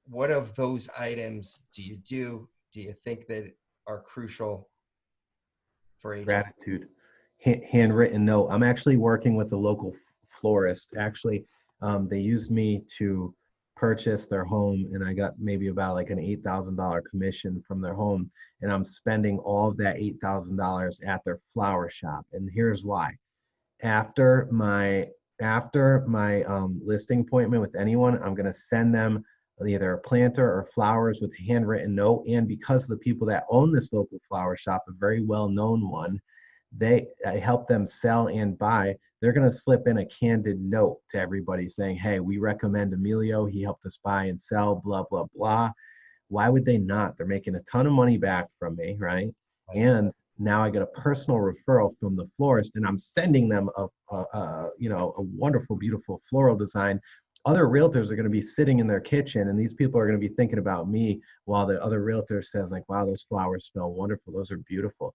What of those items do you do? Do you think that are crucial for agents? Gratitude, handwritten note. I'm actually working with a local florist. Actually, they used me to purchase their home, and I got maybe about like an $8,000 commission from their home, and I'm spending all of that $8,000 at their flower shop. And here's why. After my listing appointment with anyone, I'm going to send them either a planter or flowers with a handwritten note. And because the people that own this local flower shop, a very well-known one, I help them sell and buy. They're going to slip in a candid note to everybody saying, hey, we recommend Emilio. He helped us buy and sell, blah, blah, blah. Why would they not? They're making a ton of money back from me, right? And now I get a personal referral from the florist, and I'm sending them a wonderful, beautiful floral design. Other realtors are going to be sitting in their kitchen, and these people are going to be thinking about me while the other realtor says, like, wow, those flowers smell wonderful. Those are beautiful.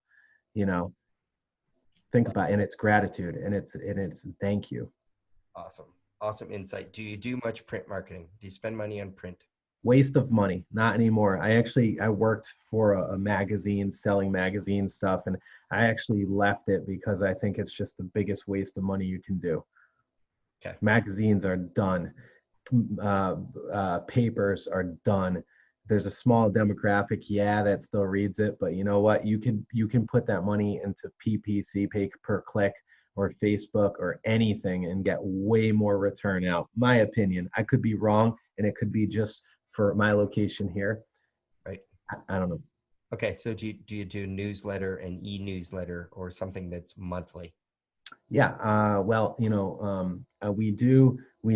Think about it. And it's gratitude, and it's thank you. Awesome insight. Do you do much print marketing? Do you spend money on print? Waste of money. Not anymore. I worked for a magazine selling magazine stuff, and I actually left it because I think it's just the biggest waste of money you can do. Okay. Magazines are done. Papers are done. There's a small demographic, that still reads it, but you know what? You can put that money into PPC, pay per click, or Facebook or anything, and get way more return out. My opinion. I could be wrong, and it could be just for my location here. Right. I don't know. Okay. So do you do newsletter and e-newsletter or something that's monthly? Yeah. Well, we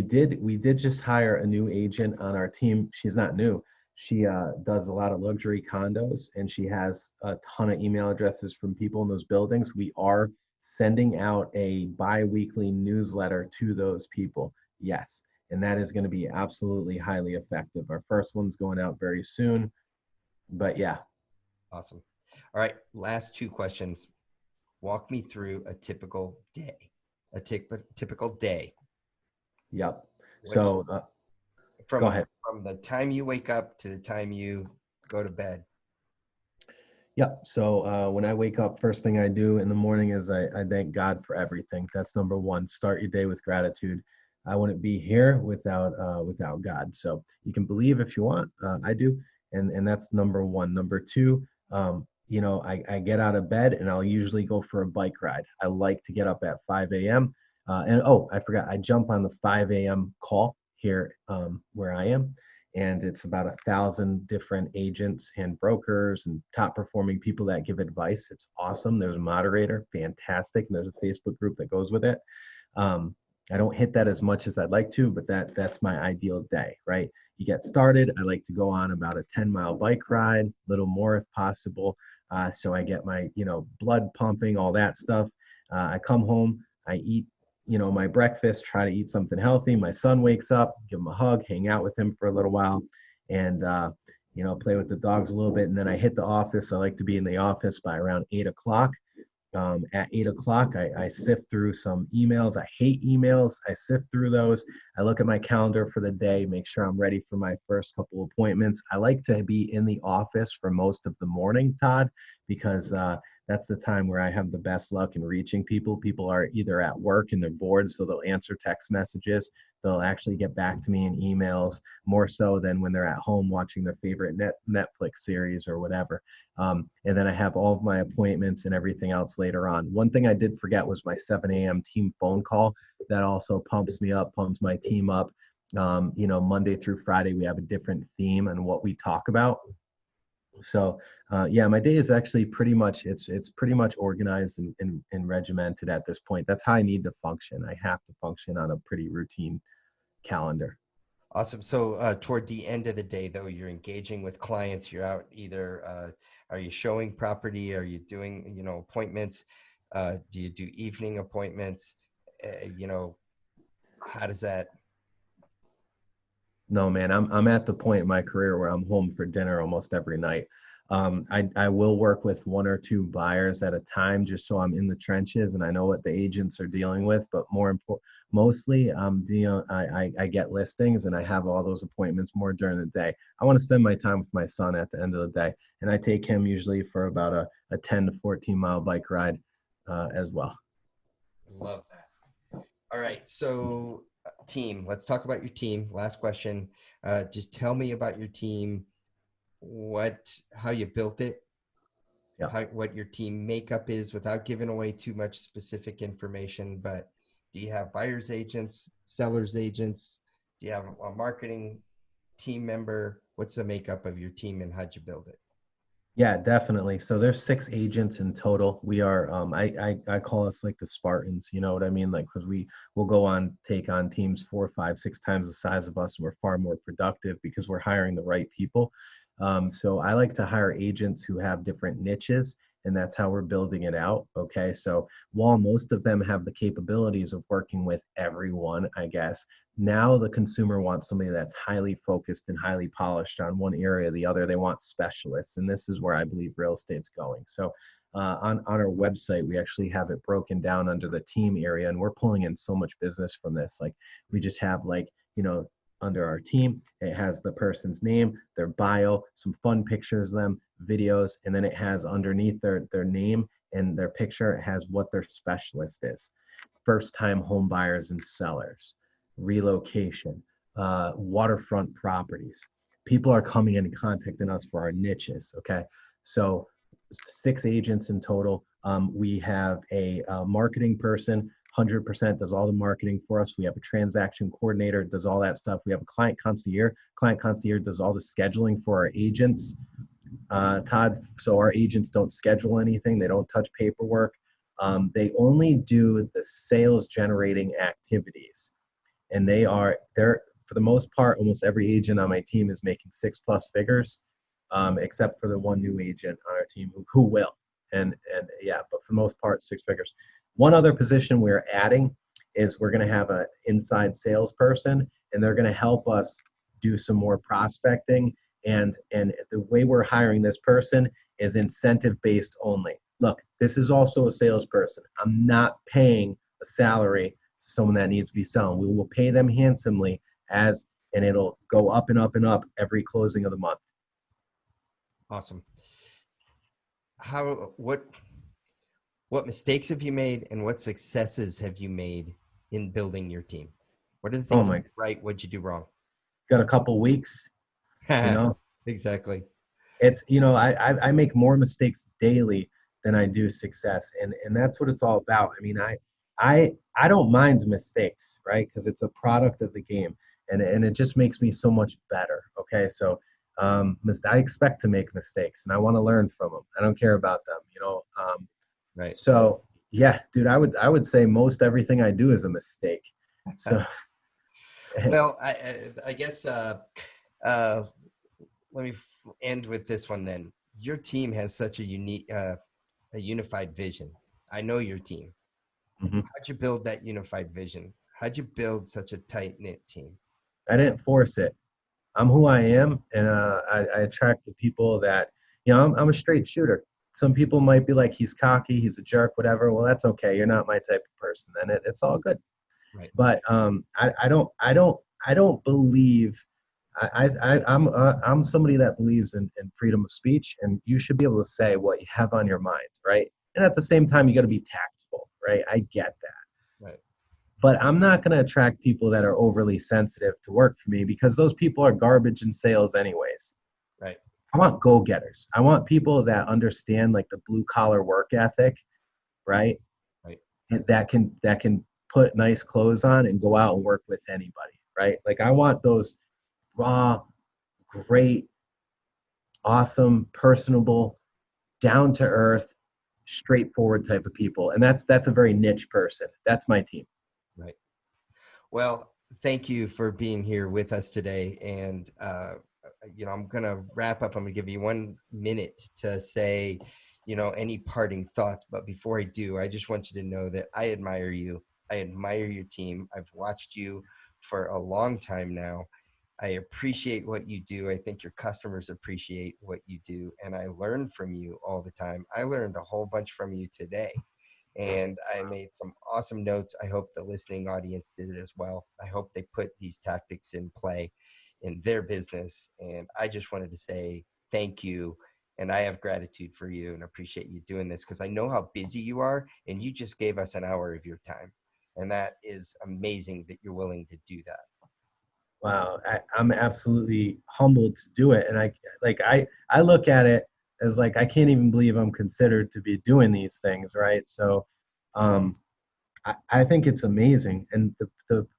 did just hire a new agent on our team. She's not new. She does a lot of luxury condos, and she has a ton of email addresses from people in those buildings. We are sending out a bi-weekly newsletter to those people. Yes. And that is going to be absolutely highly effective. Our first one's going out very soon, but yeah. Awesome. All right. Last 2 questions. Walk me through a typical day. Typical day. Yep. So go ahead. From the time you wake up to the time you go to bed. Yep. So when I wake up, first thing I do in the morning is I thank God for everything. That's number one. Start your day with gratitude. I wouldn't be here without God. So you can believe if you want. I do, and that's number one. Number two, I get out of bed and I'll usually go for a bike ride. I like to get up at 5 a.m. And I forgot, I jump on the 5 a.m. call here where I am, and it's about 1,000 different agents and brokers and top performing people that give advice. It's awesome. There's a moderator, fantastic, and there's a Facebook group that goes with it. I don't hit that as much as I'd like to, but that's my ideal day, right? You get started. I like to go on about a 10-mile bike ride, a little more if possible. So I get my, blood pumping, all that stuff. I come home, I eat, my breakfast, try to eat something healthy. My son wakes up, give him a hug, hang out with him for a little while. And play with the dogs a little bit, and then I hit the office. I like to be in the office by around 8 o'clock. At 8 o'clock, I sift through some emails. I hate emails. I sift through those. I look at my calendar for the day, make sure I'm ready for my first couple appointments. I like to be in the office for most of the morning, Todd, because that's the time where I have the best luck in reaching people. People are either at work and they're bored, so they'll answer text messages. They'll actually get back to me in emails more so than when they're at home watching their favorite Netflix series or whatever. And then I have all of my appointments and everything else later on. One thing I did forget was my 7 a.m. team phone call. That also pumps me up, pumps my team up. Monday through Friday, we have a different theme on what we talk about. So yeah, my day is actually pretty much, it's pretty much organized and regimented at this point. That's how I need to function. I have to function on a pretty routine calendar. Awesome. So toward the end of the day, though, you're engaging with clients. You're out either, are you showing property? Are you doing, appointments? Do you do evening appointments? How does that? No, man, I'm at the point in my career where I'm home for dinner almost every night. I will work with one or two buyers at a time just so I'm in the trenches and I know what the agents are dealing with. But more important, mostly, I get listings and I have all those appointments more during the day. I want to spend my time with my son at the end of the day, and I take him usually for about a 10 to 14 mile bike ride as well. Love that. All right. So team, let's talk about your team. Last question. Just tell me about your team, how you built it, Yeah. what your team makeup is without giving away too much specific information. But do you have buyer's agents, seller's agents? Do you have a marketing team member? What's the makeup of your team and how'd you build it? Yeah, definitely. So there's 6 agents in total. We are, I call us like the Spartans. You know what I mean? Like, because we will take on teams 4, 5, 6 times the size of us, and we're far more productive because we're hiring the right people. So I like to hire agents who have different niches, and that's how we're building it out. Okay, so while most of them have the capabilities of working with everyone, I guess now the consumer wants somebody that's highly focused and highly polished on one area or the other. They want specialists, and this is where I believe real estate's going. So on our website, we actually have it broken down under the team area, and we're pulling in so much business from this. Like we just have under our team, it has the person's name, their bio, some fun pictures of them, videos, and then it has underneath their name and their picture, it has what their specialist is. First time home buyers and sellers, relocation, waterfront properties. People are coming in and contacting us for our niches. Okay. So 6 agents in total. We have a marketing person, 100% does all the marketing for us. We have a transaction coordinator, does all that stuff. We have a client concierge. Client concierge does all the scheduling for our agents, Todd. So our agents don't schedule anything. They don't touch paperwork. They only do the sales generating activities, and they're for the most part, almost every agent on my team is making 6+ figures, except for the one new agent on our team who will. And yeah, but for the most part, 6 figures. One other position we're adding is we're going to have an inside salesperson, and they're going to help us do some more prospecting. And the way we're hiring this person is incentive based only. Look, this is also a salesperson. I'm not paying a salary to someone that needs to be selling. We will pay them handsomely and it'll go up and up and up every closing of the month. Awesome. What mistakes have you made and what successes have you made in building your team? What are the things you did right? What'd you do wrong? Got a couple weeks, Exactly. It's, I make more mistakes daily than I do success. And that's what it's all about. I mean, I don't mind mistakes, right? Because it's a product of the game, and it just makes me so much better. Okay. So I expect to make mistakes and I want to learn from them. I don't care about them. Right. So yeah, dude, I would say most everything I do is a mistake. So Well, I guess let me end with this one then. Your team has such a unified vision. I know your team. mhm. How'd you build that unified vision? How'd you build such a tight knit team? I didn't force it. I'm who I am, and I attract the people that, I'm a straight shooter. Some people might be like, he's cocky, he's a jerk, whatever. Well, that's okay. You're not my type of person, and it's all good. Right. But I don't believe. I'm somebody that believes in freedom of speech, and you should be able to say what you have on your mind, right? And at the same time, you got to be tactful, right? I get that. Right. But I'm not going to attract people that are overly sensitive to work for me, because those people are garbage in sales anyways. Right. I want go-getters. I want people that understand like the blue collar work ethic, right? Right. And that can put nice clothes on and go out and work with anybody, right? Like I want those raw, great, awesome, personable, down to earth, straightforward type of people. And that's a very niche person. That's my team. Right. Well, thank you for being here with us today. And, I'm going to wrap up. I'm going to give you 1 minute to say, any parting thoughts. But before I do, I just want you to know that I admire you. I admire your team. I've watched you for a long time now. I appreciate what you do. I think your customers appreciate what you do. And I learn from you all the time. I learned a whole bunch from you today. And I made some awesome notes. I hope the listening audience did it as well. I hope they put these tactics in play in their business. And I just wanted to say thank you. And I have gratitude for you and appreciate you doing this, because I know how busy you are, and you just gave us an hour of your time. And that is amazing that you're willing to do that. Wow, I'm absolutely humbled to do it. And I look at it as like, I can't even believe I'm considered to be doing these things, right? So I think it's amazing. And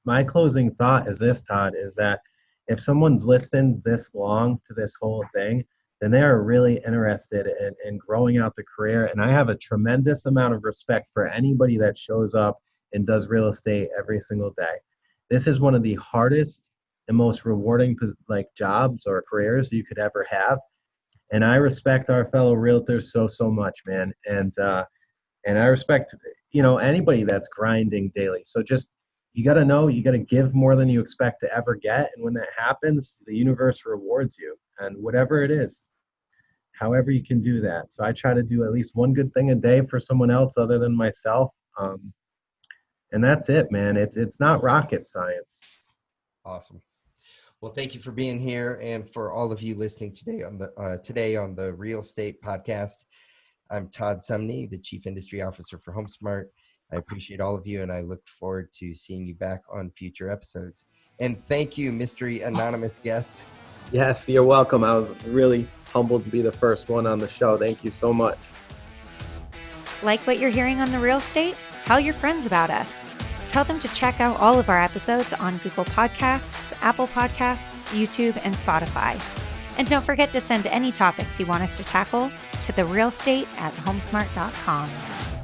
my closing thought is this, Todd, is that if someone's listened this long to this whole thing, then they are really interested in growing out the career. And I have a tremendous amount of respect for anybody that shows up and does real estate every single day. This is one of the hardest and most rewarding like jobs or careers you could ever have. And I respect our fellow realtors so much, man. And I respect, anybody that's grinding daily. So just, you got to know, you got to give more than you expect to ever get. And when that happens, the universe rewards you, and whatever it is, however you can do that. So I try to do at least one good thing a day for someone else other than myself. And that's it, man. It's not rocket science. Awesome. Well, thank you for being here, and for all of you listening today on the Real Estate Podcast. I'm Todd Sumney, the Chief Industry Officer for HomeSmart. I appreciate all of you, and I look forward to seeing you back on future episodes. And thank you, mystery anonymous guest. Yes, you're welcome. I was really humbled to be the first one on the show. Thank you so much. Like what you're hearing on The Real Estate? Tell your friends about us. Tell them to check out all of our episodes on Google Podcasts, Apple Podcasts, YouTube, and Spotify. And don't forget to send any topics you want us to tackle to therealestate@homesmart.com.